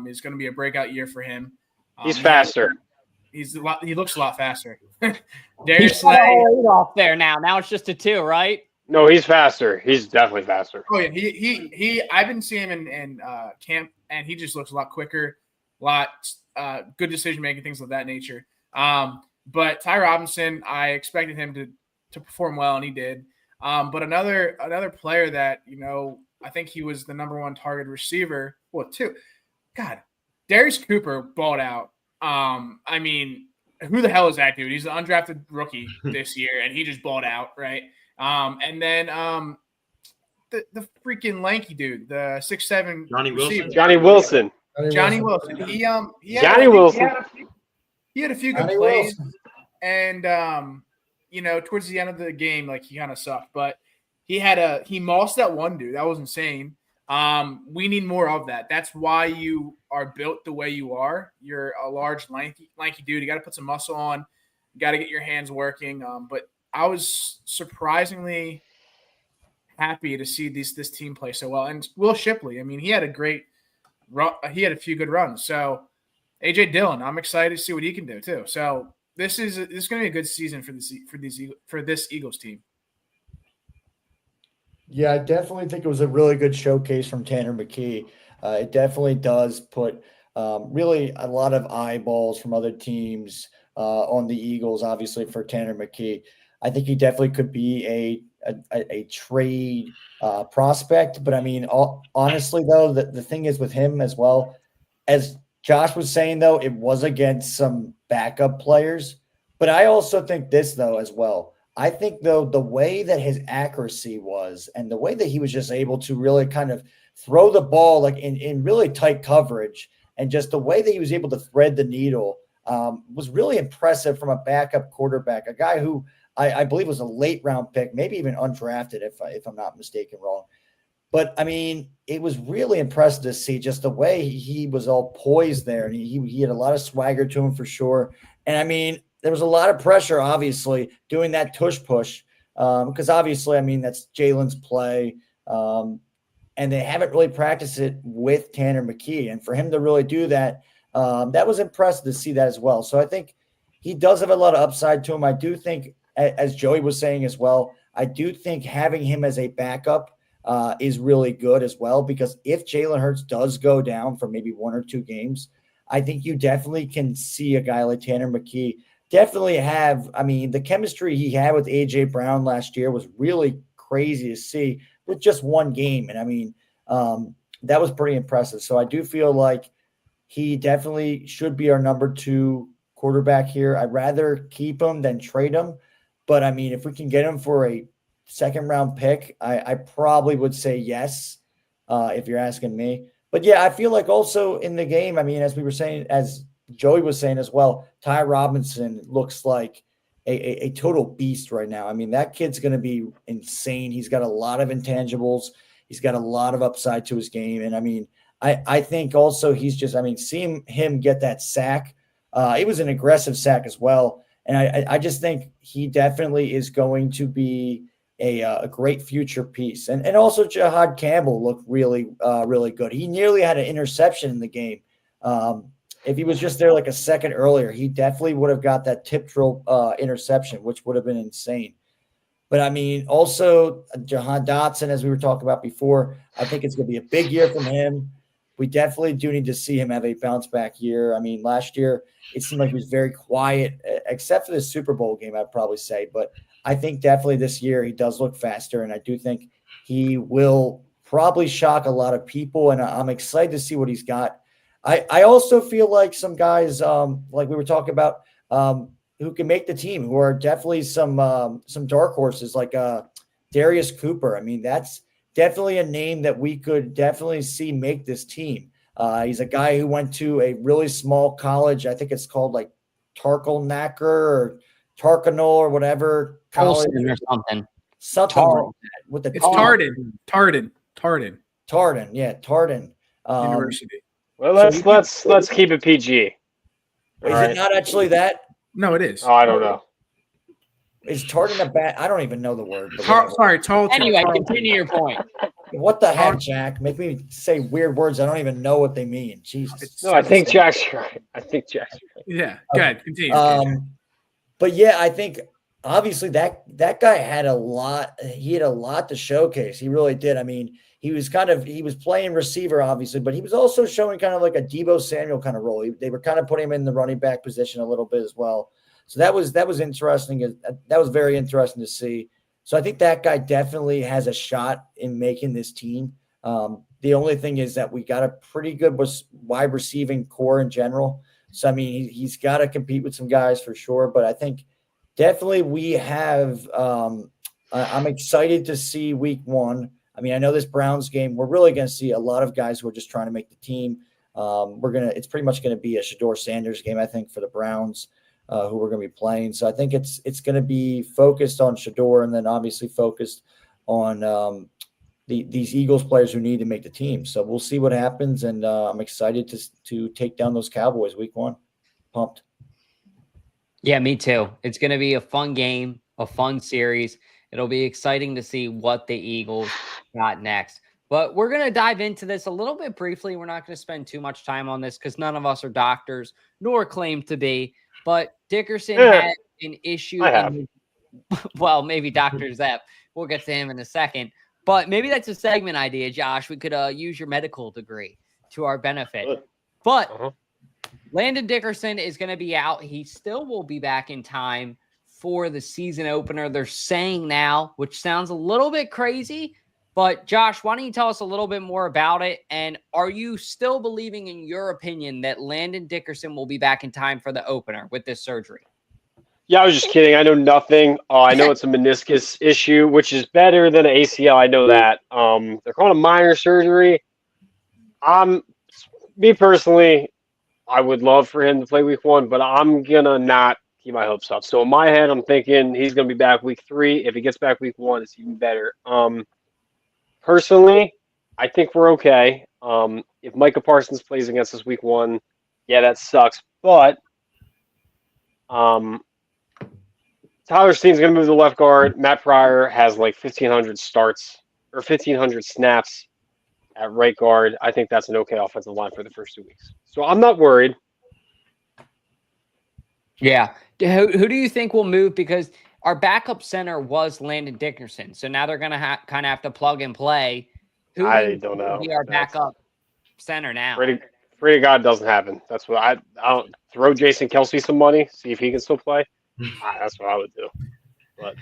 is going to be a breakout year for him. He's faster. He looks a lot faster. He's got a 8 off there now. Now it's just a 2, right? No, he's faster. He's definitely faster. Oh yeah, he. I've been seeing him in camp, and he just looks a lot quicker, a lot good decision making, things of that nature. But Ty Robinson, I expected him to perform well, and he did. But another player that, I think he was the number 1 target receiver. Well, 2. God, Darius Cooper balled out. I mean, who the hell is that dude? He's an undrafted rookie this year, and he just balled out, right? And then the freaking lanky dude, the 6'7" Johnny Wilson. Johnny Wilson. Johnny Wilson. He had a few good plays, and towards the end of the game, like, he kind of sucked. But he mossed that one dude. That was insane. We need more of that. That's why you are built the way you are. You're a large, lanky dude. You got to put some muscle on. You got to get your hands working. But I was surprisingly happy to see this team play so well. And Will Shipley, I mean, he had a great run. He had a few good runs. So AJ Dillon, I'm excited to see what he can do too. So this is going to be a good season for this Eagles team. Yeah, I definitely think it was a really good showcase from Tanner McKee. It definitely does put really a lot of eyeballs from other teams on the Eagles, obviously, for Tanner McKee. I think he definitely could be a trade prospect. But, I mean, honestly, though, the thing is with him as well, as Josh was saying, though, it was against some backup players. But I also think this, though, as well. I think, though, the way that his accuracy was and the way that he was just able to really kind of throw the ball like in really tight coverage and just the way that he was able to thread the needle was really impressive from a backup quarterback, a guy who I believe was a late round pick, maybe even undrafted if I'm not mistaken wrong. But I mean, it was really impressive to see just the way he was all poised there. And he had a lot of swagger to him for sure. And I mean, there was a lot of pressure, obviously, doing that tush push. Because obviously, I mean, that's Jalen's play. And they haven't really practiced it with Tanner McKee. And for him to really do that, that was impressive to see that as well. So I think he does have a lot of upside to him. I do think, as Joey was saying as well, I do think having him as a backup is really good as well, because if Jalen Hurts does go down for maybe 1 or 2 games, I think you definitely can see a guy like Tanner McKee definitely have, I mean, the chemistry he had with A.J. Brown last year was really crazy to see with just 1 game. And I mean, that was pretty impressive. So I do feel like he definitely should be our number 2 quarterback here. I'd rather keep him than trade him. But I mean, if we can get him for a 2nd round pick, I probably would say yes, if you're asking me. But yeah, I feel like also in the game, I mean, as we were saying, as Joey was saying as well, Ty Robinson looks like a total beast right now. I mean, that kid's going to be insane. He's got a lot of intangibles. He's got a lot of upside to his game. And I mean, I think also he's just, I mean, seeing him get that sack, it was an aggressive sack as well. And I just think he definitely is going to be a great future piece. And also Jahad Campbell looked really, really good. He nearly had an interception in the game. If he was just there like a second earlier, he definitely would have got that tip drill interception, which would have been insane. But I mean, also Jahan Dotson, as we were talking about before, I think it's going to be a big year from him. We definitely do need to see him have a bounce back year. I mean, last year it seemed like he was very quiet, except for the Super Bowl game, I'd probably say. But I think definitely this year he does look faster, and I do think he will probably shock a lot of people, and I'm excited to see what he's got. I also feel like some guys, like we were talking about, who can make the team, who are definitely some dark horses, like Darius Cooper. I mean, that's definitely a name that we could definitely see make this team. He's a guy who went to a really small college. I think it's called like Tarkle-Nacker or Tarkanol or whatever college or something. Something like that. With the It's Tarden. Yeah, Tarden University. Well, let's keep it PG. Is it not actually that? No, it is. Oh, I don't know. Is Tarden a bad? I don't even know the word. Anyway, continue your point. What the heck, Jack? Make me say weird words. I don't even know what they mean. Jesus. No, I think Jack's right. Yeah, good. Continue. But yeah, I think obviously that guy had a lot. He had a lot to showcase. He really did. I mean, he was playing receiver, obviously, but he was also showing kind of like a Deebo Samuel kind of role. They were kind of putting him in the running back position a little bit as well. So that was interesting. That was very interesting to see. So I think that guy definitely has a shot in making this team. The only thing is that we got a pretty good wide receiving core in general. So, I mean, he's got to compete with some guys for sure. But I think definitely we have I'm excited to see week 1. I mean, I know this Browns game, we're really going to see a lot of guys who are just trying to make the team. It's pretty much going to be a Shedeur Sanders game, I think, for the Browns, who we're going to be playing. So I think it's going to be focused on Shedeur and then obviously focused on these Eagles players who need to make the team. So we'll see what happens. And I'm excited to take down those Cowboys week 1. Pumped. Yeah, me too. It's going to be a fun game, a fun series. It'll be exciting to see what the Eagles got next. But we're going to dive into this a little bit briefly. We're not going to spend too much time on this because none of us are doctors nor claim to be. But Dickerson had an issue. Well, maybe Dr. Zepp. We'll get to him in a second. But maybe that's a segment idea, Josh. We could use your medical degree to our benefit. But Landon Dickerson is going to be out. He still will be back in time for the season opener. They're saying now, which sounds a little bit crazy. But Josh, why don't you tell us a little bit more about it? And are you still believing, in your opinion, that Landon Dickerson will be back in time for the opener with this surgery? Yeah, I was just kidding. I know nothing. I know it's a meniscus issue, which is better than an ACL. I know that. They're calling it minor surgery. Me personally, I would love for him to play week 1, but I'm gonna not keep my hopes up. So in my head, I'm thinking he's gonna be back week 3. If he gets back week 1, it's even better. Personally, I think we're okay. If Micah Parsons plays against us week 1, yeah, that sucks. But Tyler Steen's going to move to left guard. Matt Pryor has like 1,500 starts or 1,500 snaps at right guard. I think that's an okay offensive line for the first 2 weeks. So I'm not worried. Yeah. Who do you think will move? Because our backup center was Landon Dickerson. So now they're going to kind of have to plug and play. Who I don't know. will be our backup center now? Pray to God it doesn't happen. That's what I don't throw Jason Kelsey some money, see if he can still play. That's what I would do. But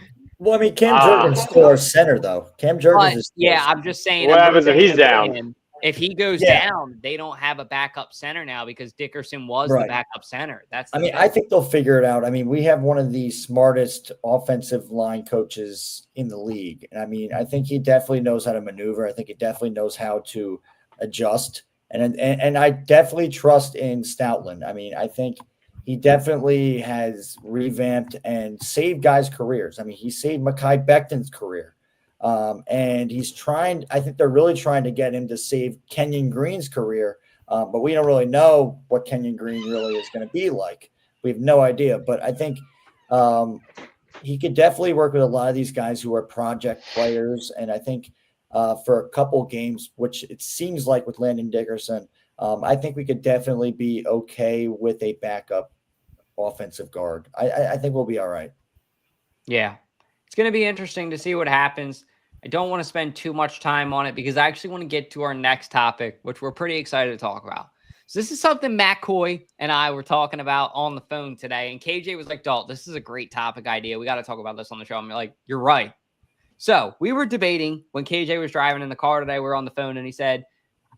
Well, I mean, Cam Jurgens still our center, though. Cam Jurgens is still I'm just saying. What happens if he's down? If he goes down, they don't have a backup center now because Dickerson was the backup center. I think they'll figure it out. I mean, we have one of the smartest offensive line coaches in the league. And I mean, I think he definitely knows how to maneuver. I think he definitely knows how to adjust. And I definitely trust in Stoutland. I mean, I think he definitely has revamped and saved guys' careers. I mean, he saved Mekhi Becton's career. And he's trying, I think they're really trying to get him to save Kenyon Green's career. But we don't really know what Kenyon Green really is going to be like. We have no idea. But I think he could definitely work with a lot of these guys who are project players. And I think for a couple games, which it seems like with Landon Dickerson, I think we could definitely be okay with a backup offensive guard. I think we'll be all right. Yeah. It's going to be interesting to see what happens. I don't want to spend too much time on it because I actually want to get to our next topic, which we're pretty excited to talk about. So this is something Matt Coy and I were talking about on the phone today. And KJ was like, Dalt, this is a great topic idea. We got to talk about this on the show. I'm like, you're right. So we were debating when KJ was driving in the car today. We were on the phone and he said,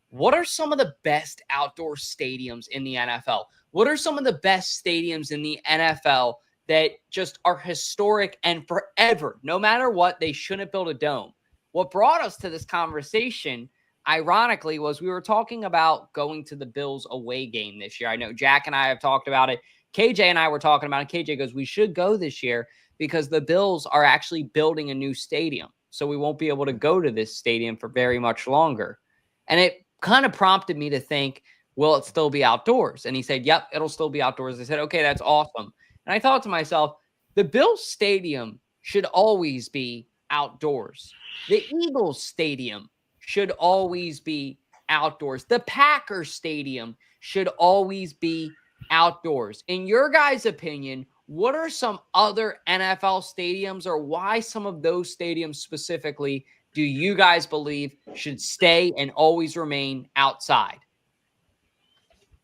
what are some of the best outdoor stadiums in the NFL? What are some of the best stadiums in the NFL that just are historic and forever? No matter what, they shouldn't build a dome. What brought us to this conversation, ironically, was we were talking about going to the Bills away game this year. I know Jack and I have talked about it. KJ and I were talking about it. KJ goes, we should go this year because the Bills are actually building a new stadium. So we won't be able to go to this stadium for very much longer. And it kind of prompted me to think, will it still be outdoors? And he said, yep, it'll still be outdoors. I said, okay, that's awesome. And I thought to myself, the Bills stadium should always be outdoors. The Eagles stadium should always be outdoors. The Packers stadium should always be outdoors. In your guys' opinion, what are some other NFL stadiums, or why some of those stadiums specifically do you guys believe should stay and always remain outside?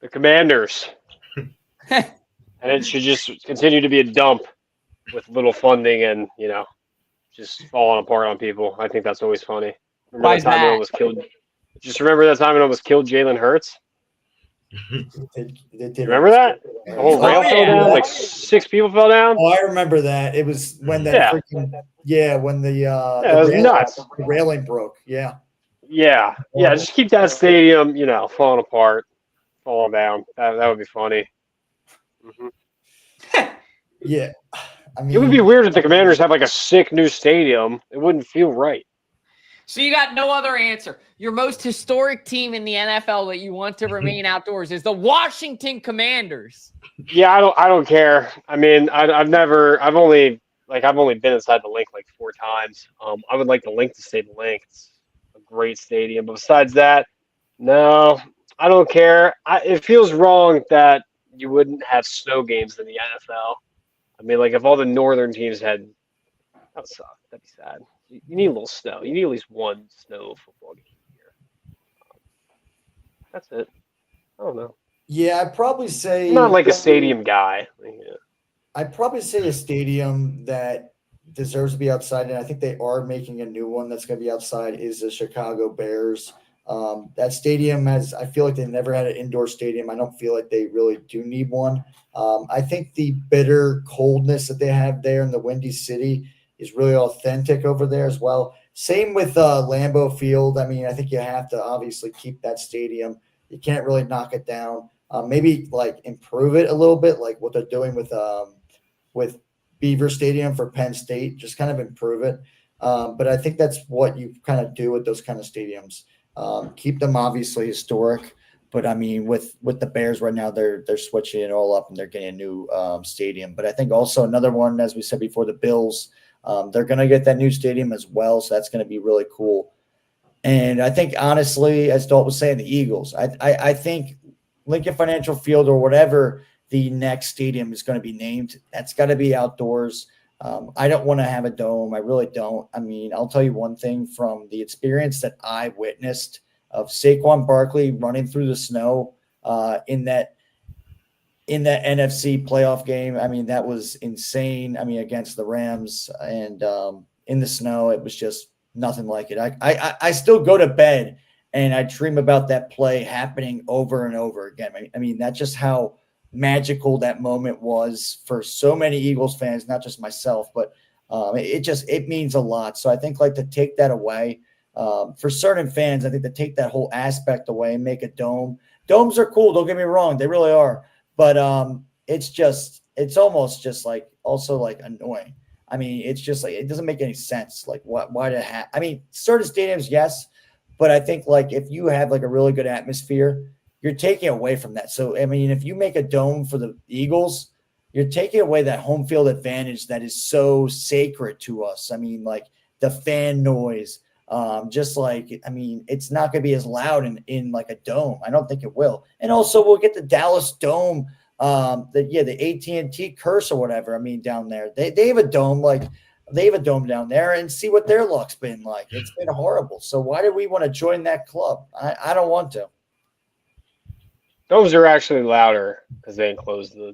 The Commanders. And it should just continue to be a dump with little funding and, just falling apart on people. I think that's always funny. Why is that? Just remember that time when it almost killed Jalen Hurts? Remember that? The whole rail fell down? Like 6 people fell down? Oh, I remember that. It was when that when the it was nuts. The railing broke. Yeah. Yeah. Yeah. Just keep that stadium, falling apart, falling down. That would be funny. Mm-hmm. Yeah. I mean, it would be weird if the Commanders have like a sick new stadium. It wouldn't feel right. So you got no other answer. Your most historic team in the NFL that you want to remain outdoors is the Washington Commanders. Yeah, I don't care. I mean, I've only been inside the Link like 4 times. I would like the Link to stay the Link. It's a great stadium. But besides that, no, I don't care. It feels wrong that you wouldn't have snow games in the NFL. I mean, like if all the northern teams had, that would suck. That'd be sad. You need a little snow. You need at least one snow football game here. That's it. I don't know. Yeah, I'd probably say I'm not like a stadium guy. Yeah. I'd probably say a stadium that deserves to be outside, and I think they are making a new one that's going to be outside, is the Chicago Bears. That stadium I feel like they never had an indoor stadium. I don't feel like they really do need one. I think the bitter coldness that they have there in the Windy City is really authentic over there as well. Same with Lambeau Field. I mean, I think you have to obviously keep that stadium. You can't really knock it down. Maybe like improve it a little bit, like what they're doing with Beaver Stadium for Penn State. Just kind of improve it. But I think that's what you kind of do with those kind of stadiums. Keep them obviously historic, but I mean, with the Bears right now, they're switching it all up and they're getting a new stadium. But I think also another one, as we said before, the Bills, they're going to get that new stadium as well, so that's going to be really cool. And I think honestly, as Dalt was saying, the Eagles, I think Lincoln Financial Field or whatever the next stadium is going to be named, that's got to be outdoors. I don't want to have a dome. I really don't. I mean, I'll tell you one thing from the experience that I witnessed of Saquon Barkley running through the snow in that NFC playoff game. I mean, that was insane. I mean, against the Rams and in the snow, it was just nothing like it. I still go to bed and I dream about that play happening over and over again. I mean, that's just how magical that moment was for so many Eagles fans, not just myself, but it means a lot. So I think like to take that away for certain fans, I think to take that whole aspect away and make a dome. Domes are cool. Don't get me wrong. They really are. But it's almost just like also like annoying. I mean, it's just like, it doesn't make any sense. Like why did it happen? I mean, certain stadiums, yes. But I think like if you have like a really good atmosphere, you're taking away from that. So, I mean, if you make a dome for the Eagles, you're taking away that home field advantage that is so sacred to us. I mean, like the fan noise, just like, I mean, it's not going to be as loud in like a dome. I don't think it will. And also we'll get the Dallas Dome, the AT&T curse or whatever. I mean, down there, they have a dome, like they have a dome down there, and see what their luck's been like. It's been horrible. So why do we want to join that club? I don't want to. Domes are actually louder because they enclose the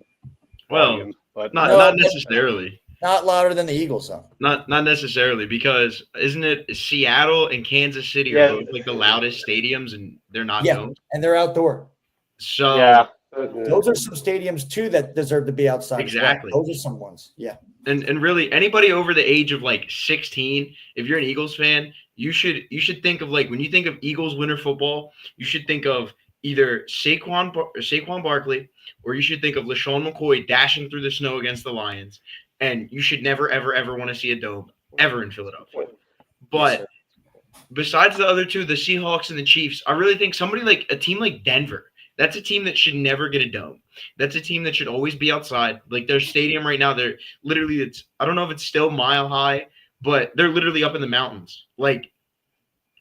volume, but not necessarily. Not louder than the Eagles, though. Not necessarily, because isn't it Seattle and Kansas City are both like the loudest stadiums, and they're not domes? And they're outdoor. So those are some stadiums too that deserve to be outside. Exactly. Those are some ones. Yeah. And really anybody over the age of like 16, if you're an Eagles fan, you should think of like when you think of Eagles winter football, you should think of either Saquon Barkley, or you should think of LaShawn McCoy dashing through the snow against the Lions. And you should never, ever, ever want to see a dome ever in Philadelphia. But besides the other two, the Seahawks and the Chiefs, I really think somebody like a team like Denver, that's a team that should never get a dome. That's a team that should always be outside. Like their stadium right now, they're literally, I don't know if it's still mile high, but they're literally up in the mountains. Like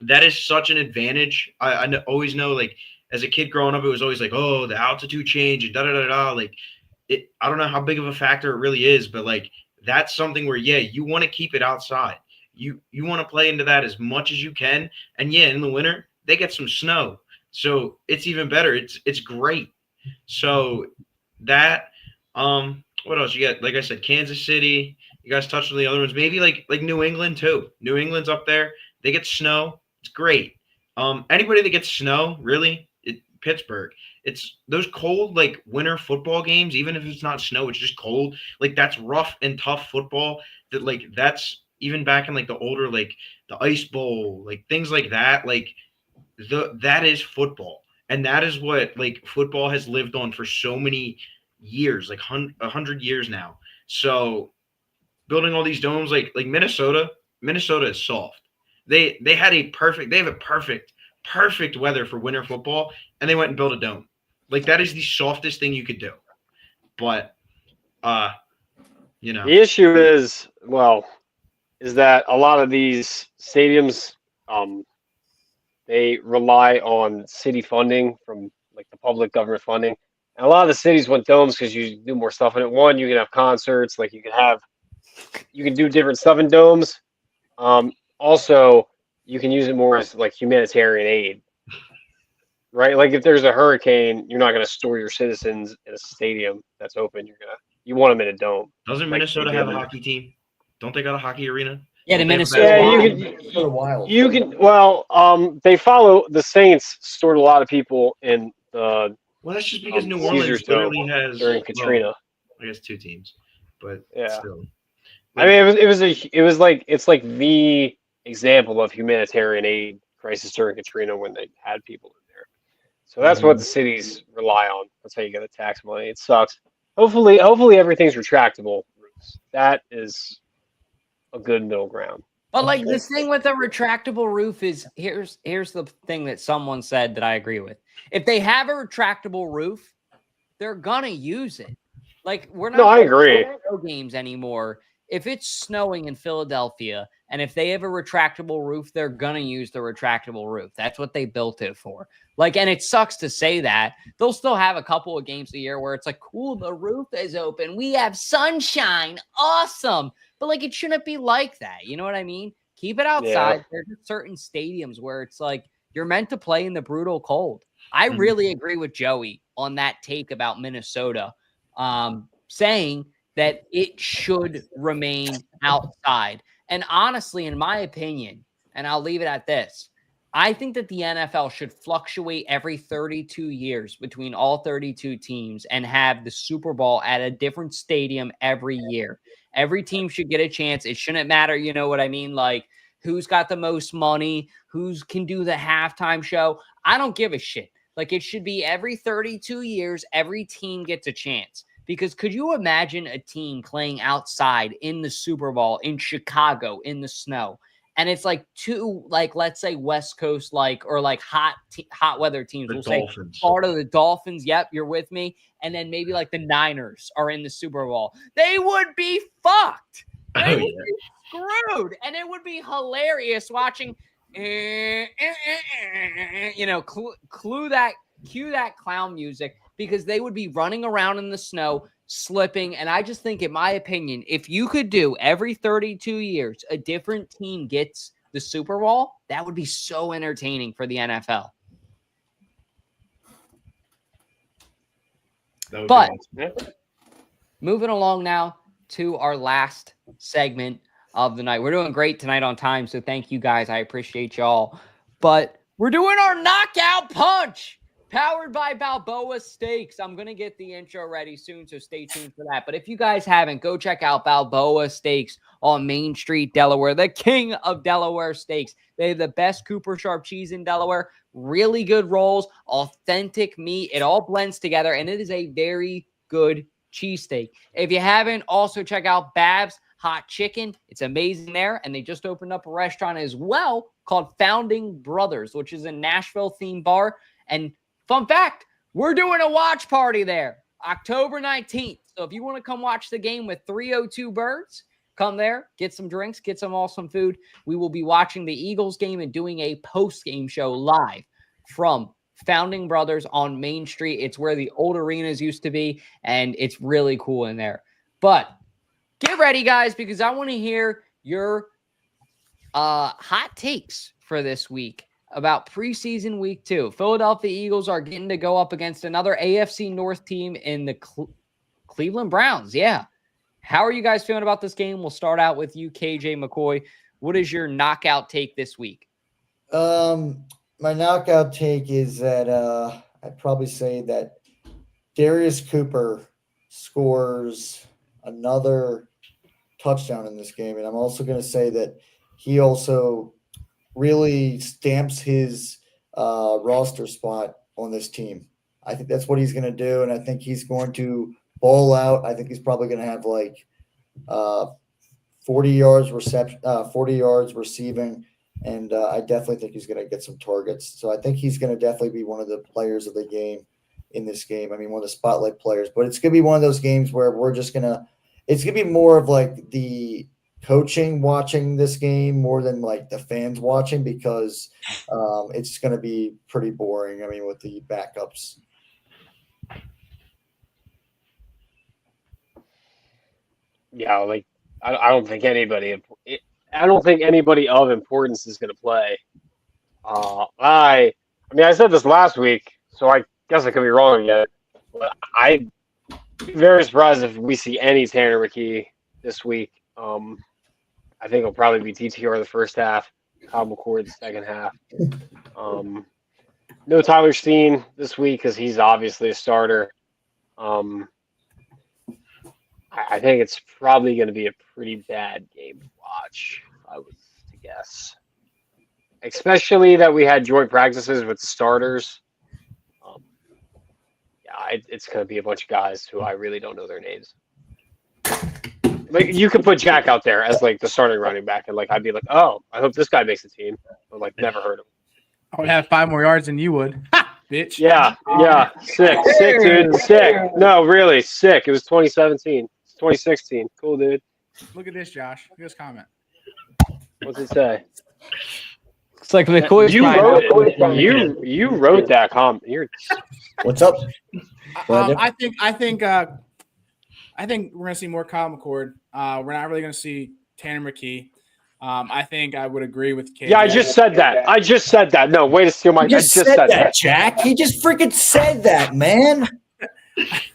that is such an advantage. I always know, like, as a kid growing up, it was always like, oh, the altitude change and da-da-da-da. Like, I don't know how big of a factor it really is, but, like, that's something where, yeah, you want to keep it outside. You want to play into that as much as you can. And, yeah, in the winter, they get some snow. So it's even better. It's great. So that what else? You got, like I said, Kansas City. You guys touched on the other ones. Maybe, like New England, too. New England's up there. They get snow. It's great. Anybody that gets snow, really, Pittsburgh. It's those cold, like, winter football games, even if it's not snow, it's just cold. Like, that's rough and tough football. That, like, that's even back in, like, the older, like, the Ice Bowl, like, things like that. Like, that is football. And that is what, like, football has lived on for so many years, like 100 years now. So building all these domes, like Minnesota is soft. They have a perfect weather for winter football, and they went and built a dome. Like, that is the softest thing you could do. But, you know. The issue is that a lot of these stadiums, they rely on city funding from, like, the public government funding. And a lot of the cities want domes because you do more stuff in it. One, you can have concerts, like you can do different stuff in domes. Also, you can use it more as like humanitarian aid, right? Like if there's a hurricane, you're not going to store your citizens in a stadium that's open. You want them in a dome. Doesn't Minnesota have a hockey team? Don't they got a hockey arena? Yeah, the Don't they have a Minnesota better Yeah, team? Minnesota Wild. you can. Well, they follow the Saints. Stored a lot of people in the Well, that's just because New Caesar's Orleans Dome literally has during Katrina. Well, I guess 2 teams, but Yeah. still. I mean, it's like the example of humanitarian aid crisis during Katrina when they had people in there. So that's what the cities rely on. That's how you get the tax money. It sucks. Hopefully everything's retractable. That is a good middle ground. But like this thing with a retractable roof is here's the thing that someone said that I agree with. If they have a retractable roof, they're gonna use it. Like we're not I agree. snow games anymore. If it's snowing in Philadelphia and if they have a retractable roof, they're gonna use the retractable roof. That's what they built it for. Like, and it sucks to say that. They'll still have a couple of games a year where it's like, cool, the roof is open. We have sunshine. Awesome. But like it shouldn't be like that. You know what I mean? Keep it outside. Yeah. There's certain stadiums where it's like you're meant to play in the brutal cold. I really agree with Joey on that take about Minnesota, saying that it should remain outside. And honestly, in my opinion, and I'll leave it at this, I think that the NFL should fluctuate every 32 years between all 32 teams and have the Super Bowl at a different stadium every year. Every team should get a chance. It shouldn't matter, you know what I mean? Like, who's got the most money, who can do the halftime show. I don't give a shit. Like, it should be every 32 years, every team gets a chance. Because could you imagine a team playing outside in the Super Bowl in Chicago in the snow? And it's like two, like, let's say West Coast, like, or like hot weather teams. We'll say part of the Dolphins. Yep, you're with me. And then maybe like the Niners are in the Super Bowl. They would be fucked. They would be screwed. And it would be hilarious watching, you know, cue that clown music, because they would be running around in the snow, slipping. And I just think, in my opinion, if you could do every 32 years, a different team gets the Super Bowl, that would be so entertaining for the NFL. But moving along now to our last segment of the night. We're doing great tonight on time, so thank you guys. I appreciate y'all. But we're doing our knockout punch, powered by Balboa Steaks. I'm going to get the intro ready soon, so stay tuned for that. But if you guys haven't, go check out Balboa Steaks on Main Street, Delaware, the king of Delaware steaks. They have the best Cooper Sharp cheese in Delaware, really good rolls, authentic meat. It all blends together, and it is a very good cheesesteak. If you haven't, also check out Bab's Hot Chicken. It's amazing there, and they just opened up a restaurant as well called Founding Brothers, which is a Nashville-themed bar. And fun fact, we're doing a watch party there October 19th. So if you want to come watch the game with 302 Birds, come there, get some drinks, get some awesome food. We will be watching the Eagles game and doing a post-game show live from Founding Brothers on Main Street. It's where the old arenas used to be, and it's really cool in there. But get ready, guys, because I want to hear your hot takes for this week about preseason week 2. Philadelphia Eagles are getting to go up against another AFC North team in the Cleveland Browns. Yeah. How are you guys feeling about this game? We'll start out with you, KJ McCoy. What is your knockout take this week? My knockout take is that I'd probably say that Darius Cooper scores another touchdown in this game. And I'm also going to say that he also really stamps his roster spot on this team. I think that's what he's going to do, and I think he's going to ball out. I think he's probably going to have like 40 yards receiving, and I definitely think he's going to get some targets. So I think he's going to definitely be one of the players of the game in this game. I mean, one of the spotlight players. But it's going to be one of those games where we're just going to – it's going to be more of like the coaching watching this game more than like the fans watching, because it's going to be pretty boring, I mean, with the backups. Yeah, like I don't think anybody of importance is going to play. I mean, I said this last week, so I guess I could be wrong yet. But I'd be very surprised if we see any Tanner McKee this week. I think it'll probably be DTR the first half, Kyle McCord the second half. No Tyler Steen this week because he's obviously a starter. I think it's probably going to be a pretty bad game to watch, if I was to guess. Especially that we had joint practices with the starters. It's going to be a bunch of guys who I really don't know their names. Like, you could put Jack out there as like the starting running back, and like I'd be like, oh, I hope this guy makes a team. But like, never heard of him. I would have 5 more yards than you would. Ha, bitch. Yeah. Sick, dude. Sick. No, really, sick. It was 2017. It's 2016. Cool, dude. Look at this, Josh. Look at this comment. What's it say? It's like McCoy. You wrote it. You wrote that comment. What's up? I think we're gonna see more Kyle McCord. We're not really gonna see Tanner McKee. I think I would agree with KJ. Yeah, I just said that. No, way to steal my. I just said that, Jack. He just freaking said that, man.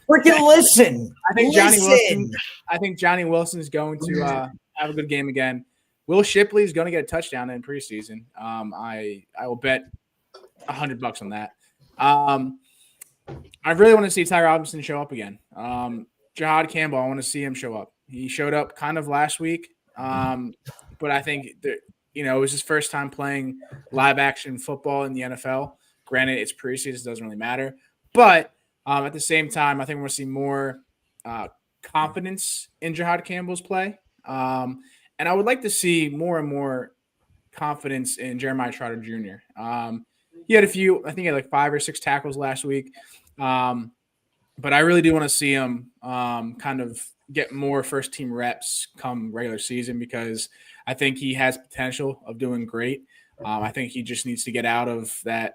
Freaking listen. I think Johnny Wilson is going to have a good game again. Will Shipley is going to get a touchdown in preseason. I will bet $100 on that. I really want to see Ty Robinson show up again. Jahad Campbell, I want to see him show up. He showed up kind of last week, but I think that, it was his first time playing live action football in the NFL. Granted, it's preseason, it doesn't really matter. But at the same time, I think we're going to see more confidence in Jahad Campbell's play. And I would like to see more and more confidence in Jeremiah Trotter Jr. He had he had like 5 or 6 tackles last week. But I really do want to see him kind of get more first-team reps come regular season because I think he has potential of doing great. I think he just needs to get out of the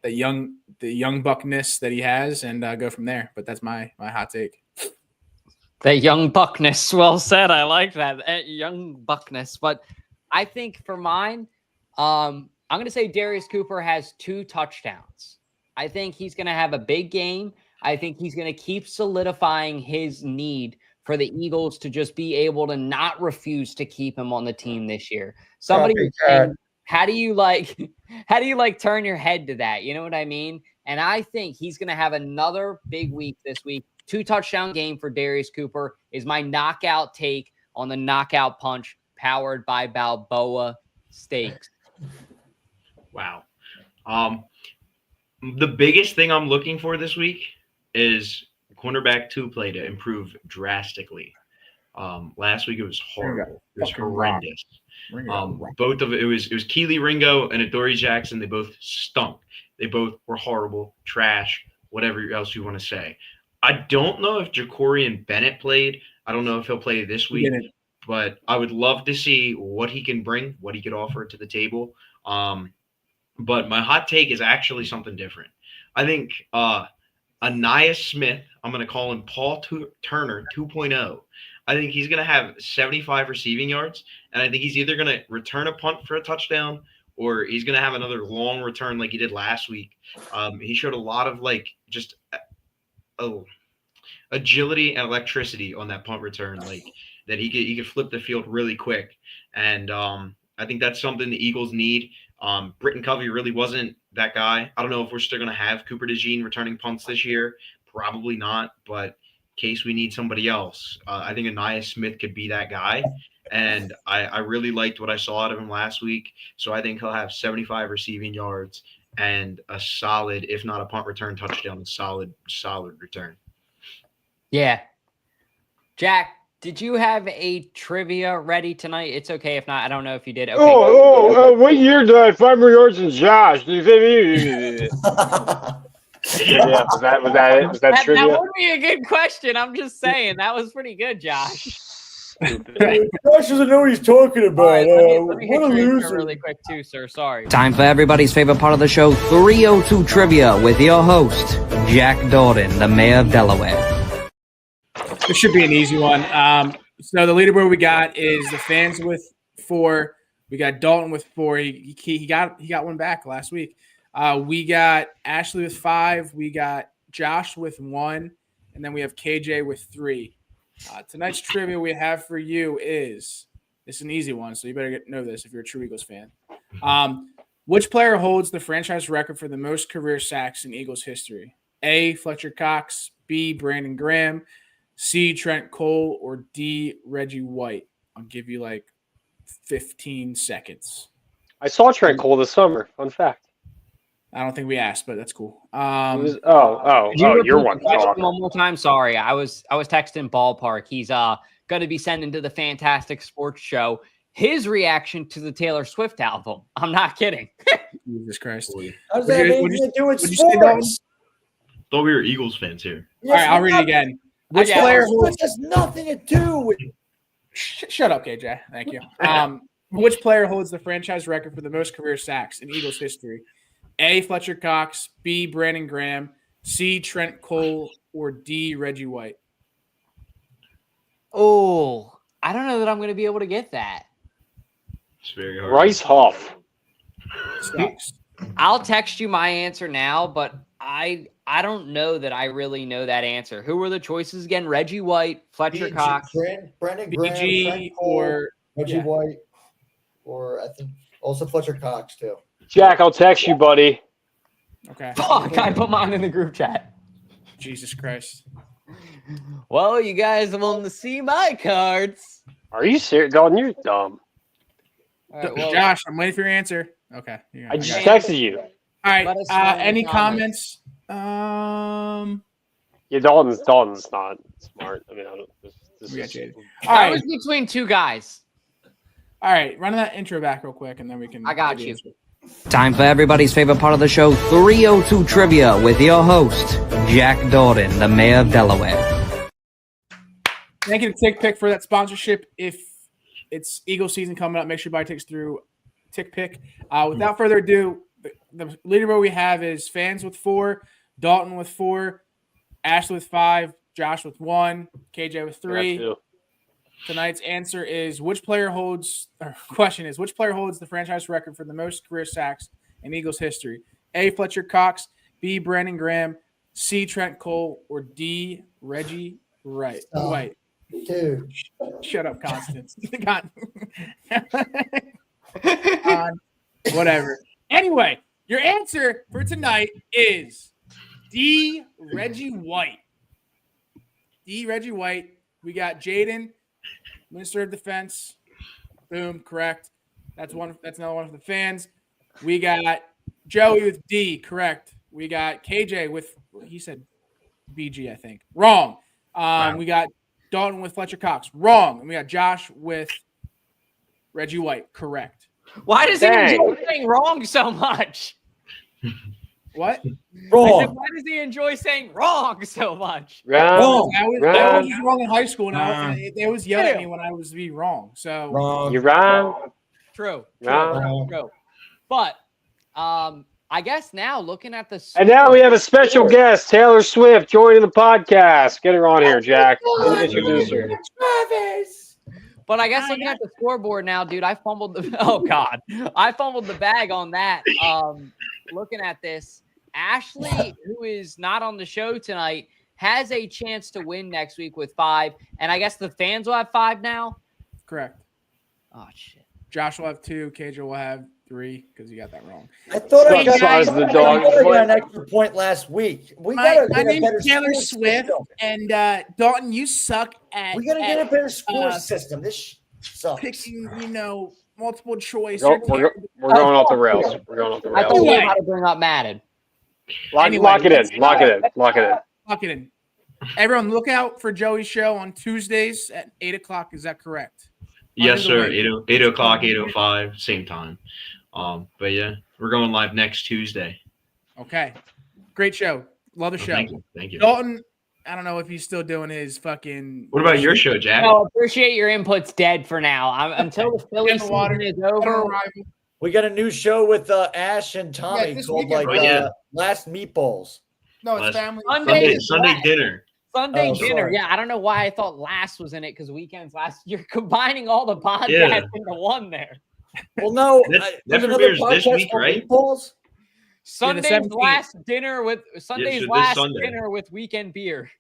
young buckness that he has and go from there. But that's my hot take. The young buckness. Well said. I like that. Young buckness. But I think for mine, I'm going to say Darius Cooper has 2 touchdowns. I think he's going to have a big game. I think he's going to keep solidifying his need for the Eagles to just be able to not refuse to keep him on the team this year. Somebody was saying, how do you turn your head to that? You know what I mean? And I think he's going to have another big week this week. 2 touchdown game for Darius Cooper is my knockout take on the knockout punch powered by Balboa Steaks. Wow. The biggest thing I'm looking for this week is cornerback 2 play to improve drastically. Last week it was horrible. It was horrendous. Both of it was Keely Ringo and Adoree Jackson. They both stunk. They both were horrible, trash, whatever else you want to say. I don't know if Jacorian Bennett played. I don't know if he'll play this week, but I would love to see what he can bring, what he could offer to the table. But my hot take is actually something different. I think Ainias Smith, I'm going to call him Paul Turner 2.0. I think he's going to have 75 receiving yards, and I think he's either going to return a punt for a touchdown or he's going to have another long return like he did last week. He showed a lot of just agility and electricity on that punt return, that he could flip the field really quick. And I think that's something the Eagles need. Britton Covey really wasn't that guy. I don't know if we're still going to have Cooper DeJean returning punts this year. Probably not, but in case we need somebody else, I think Ainias Smith could be that guy. And I really liked what I saw out of him last week. So I think he'll have 75 receiving yards and a solid, if not a punt return touchdown, solid return. Yeah. Jack, did you have a trivia ready tonight? It's okay if not. I don't know if you did. Okay. What year did I have 5 more yards than Josh? Do you think yeah, was that it? Was that trivia? That would be a good question. I'm just saying. That was pretty good, Josh. Josh doesn't know what he's talking about. Right, let me What a hit your intro loser. really quick too, sir. Sorry. Time for everybody's favorite part of the show, 302 Trivia, with your host, Jack Dalton, the mayor of Delaware. This should be an easy one. So the leaderboard we got is the fans with 4. We got Dalton with 4. He got one back last week. We got Ashley with 5. We got Josh with 1, and then we have KJ with 3. Tonight's trivia we have for you is This is an easy one, so you better know this if you're a true Eagles fan. Which player holds the franchise record for the most career sacks in Eagles history? A, Fletcher Cox, B, Brandon Graham, C, Trent Cole, or D, Reggie White? I'll give you like 15 seconds. I saw Trent Cole this summer. Fun fact. I don't think we asked, but that's cool. You're one. One more time. Sorry, I was texting Ballpark. He's going to be sending to the Fantastic Sports Show his reaction to the Taylor Swift album. I'm not kidding. Jesus Christ! How's that anything to do with Thought we were Eagles fans here. All right, I'll read it again. Which player has nothing to do with? Shut up, KJ. Thank you. Which player holds the franchise record for the most career sacks in Eagles history? A, Fletcher Cox, B, Brandon Graham, C, Trent Cole, or D, Reggie White? Oh, I don't know that I'm going to be able to get that. It's very hard. Bryce Huff. Sucks. I'll text you my answer now, but I don't know that I really know that answer. Who were the choices again? Reggie White, Fletcher Cox, Brandon Graham, Trent Cole, or Reggie White, or I think also Fletcher Cox too. Jack, I'll text you, buddy. Okay. Fuck, I put mine in the group chat. Jesus Christ. Well, you guys want to see my cards. Are you serious? Dalton, you're dumb. All right, well, Josh, I'm waiting for your answer. Okay. I just texted you. All right. Let us know in the Any comments. comments? Yeah, Dalton's not smart. I mean, this We got is, jaded. I All right. was between two guys. All right. Run that intro back real quick, and then we can. I got you. Time for everybody's favorite part of the show, 302 Trivia, with your host, Jack Dalton, the mayor of Delaware. Thank you to Tick Pick for that sponsorship. If it's Eagle season coming up, make sure you buy tickets through Tick Pick. Without further ado, the leaderboard we have is Fans with 4, Dalton with 4, Ashley with 5, Josh with 1, KJ with 3. Tonight's answer is which player holds the franchise record for the most career sacks in Eagles history? A, Fletcher Cox, B, Brandon Graham, C, Trent Cole, or D, Reggie White? Dude. Shut up, Constance. Whatever. Anyway, your answer for tonight is D, Reggie White. D, Reggie White. We got Jaden, Minister of Defense. Boom, correct. That's another one for the fans. We got Joey with D, correct. We got KJ with, he said BG, I think. Wrong. We got Dalton with Fletcher Cox. Wrong. And we got Josh with Reggie White. Correct. Why does he enjoy saying wrong so much? What? Wrong. I said, why does he enjoy saying wrong so much? Wrong. I was wrong in high school now. They always yelled at me when I was wrong. So Wrong. You're wrong. True. Wrong. But I guess now looking at the And now we have a special guest, Taylor Swift, joining the podcast. Get her on here, Jack. Introduce her. Travis. But I guess looking at the scoreboard now, dude, I fumbled the I fumbled the bag on that. Looking at this, Ashley, who is not on the show tonight, has a chance to win next week with 5. And I guess the fans will have 5 now. correct. Oh shit. Josh will have 2. KJ will have 3 because you got that wrong. I thought I got the dog. an extra point last week. We gotta My get a name's better Taylor score Swift, system. and Dalton, you suck at. We gotta get a better score system. This sucks. Picking, multiple choice. We're going off the rails. We're going off the I thought rails. we had to bring up Madden. Lock it in. Lock it in. Everyone, look out for Joey's show on Tuesdays at 8:00. Is that correct? Yes, sir. 8 o'clock, 8:05, same time. But yeah, we're going live next Tuesday. Okay. Great show. Love the show. Thank you. Dalton, I don't know if he's still doing his fucking. What about your show, Jack? No, appreciate your input's dead for now. Until the Phillies season is over. We got a new show with Ash and Tommy this called weekend, Last Meatballs. No, it's family. Sunday dinner. Sunday dinner. Sorry. Yeah, I don't know why I thought last was in it because weekends last. You're combining all the podcasts into one there. Well, no, That there's another premieres this podcast week, called right? Meatballs. Sunday's 17th. last dinner with Sunday's so this last Sunday. dinner with weekend beer.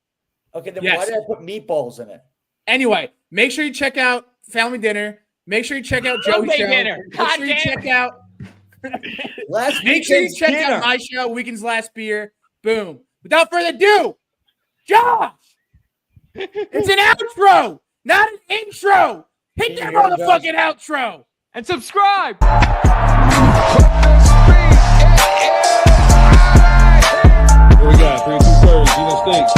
Okay, then Yes. why did I put meatballs in it? Anyway, make sure you check out Family Dinner. Make sure you check out Joey's show. Dinner. Make sure you check out. Make sure you check out my show, Weekend's Last Beer. Boom. Without further ado, Josh. It's an outro, not an intro. Hit that motherfucking outro and subscribe. Here we go. 302BIRDS. You know, stinks.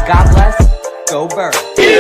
God bless. Go Birds.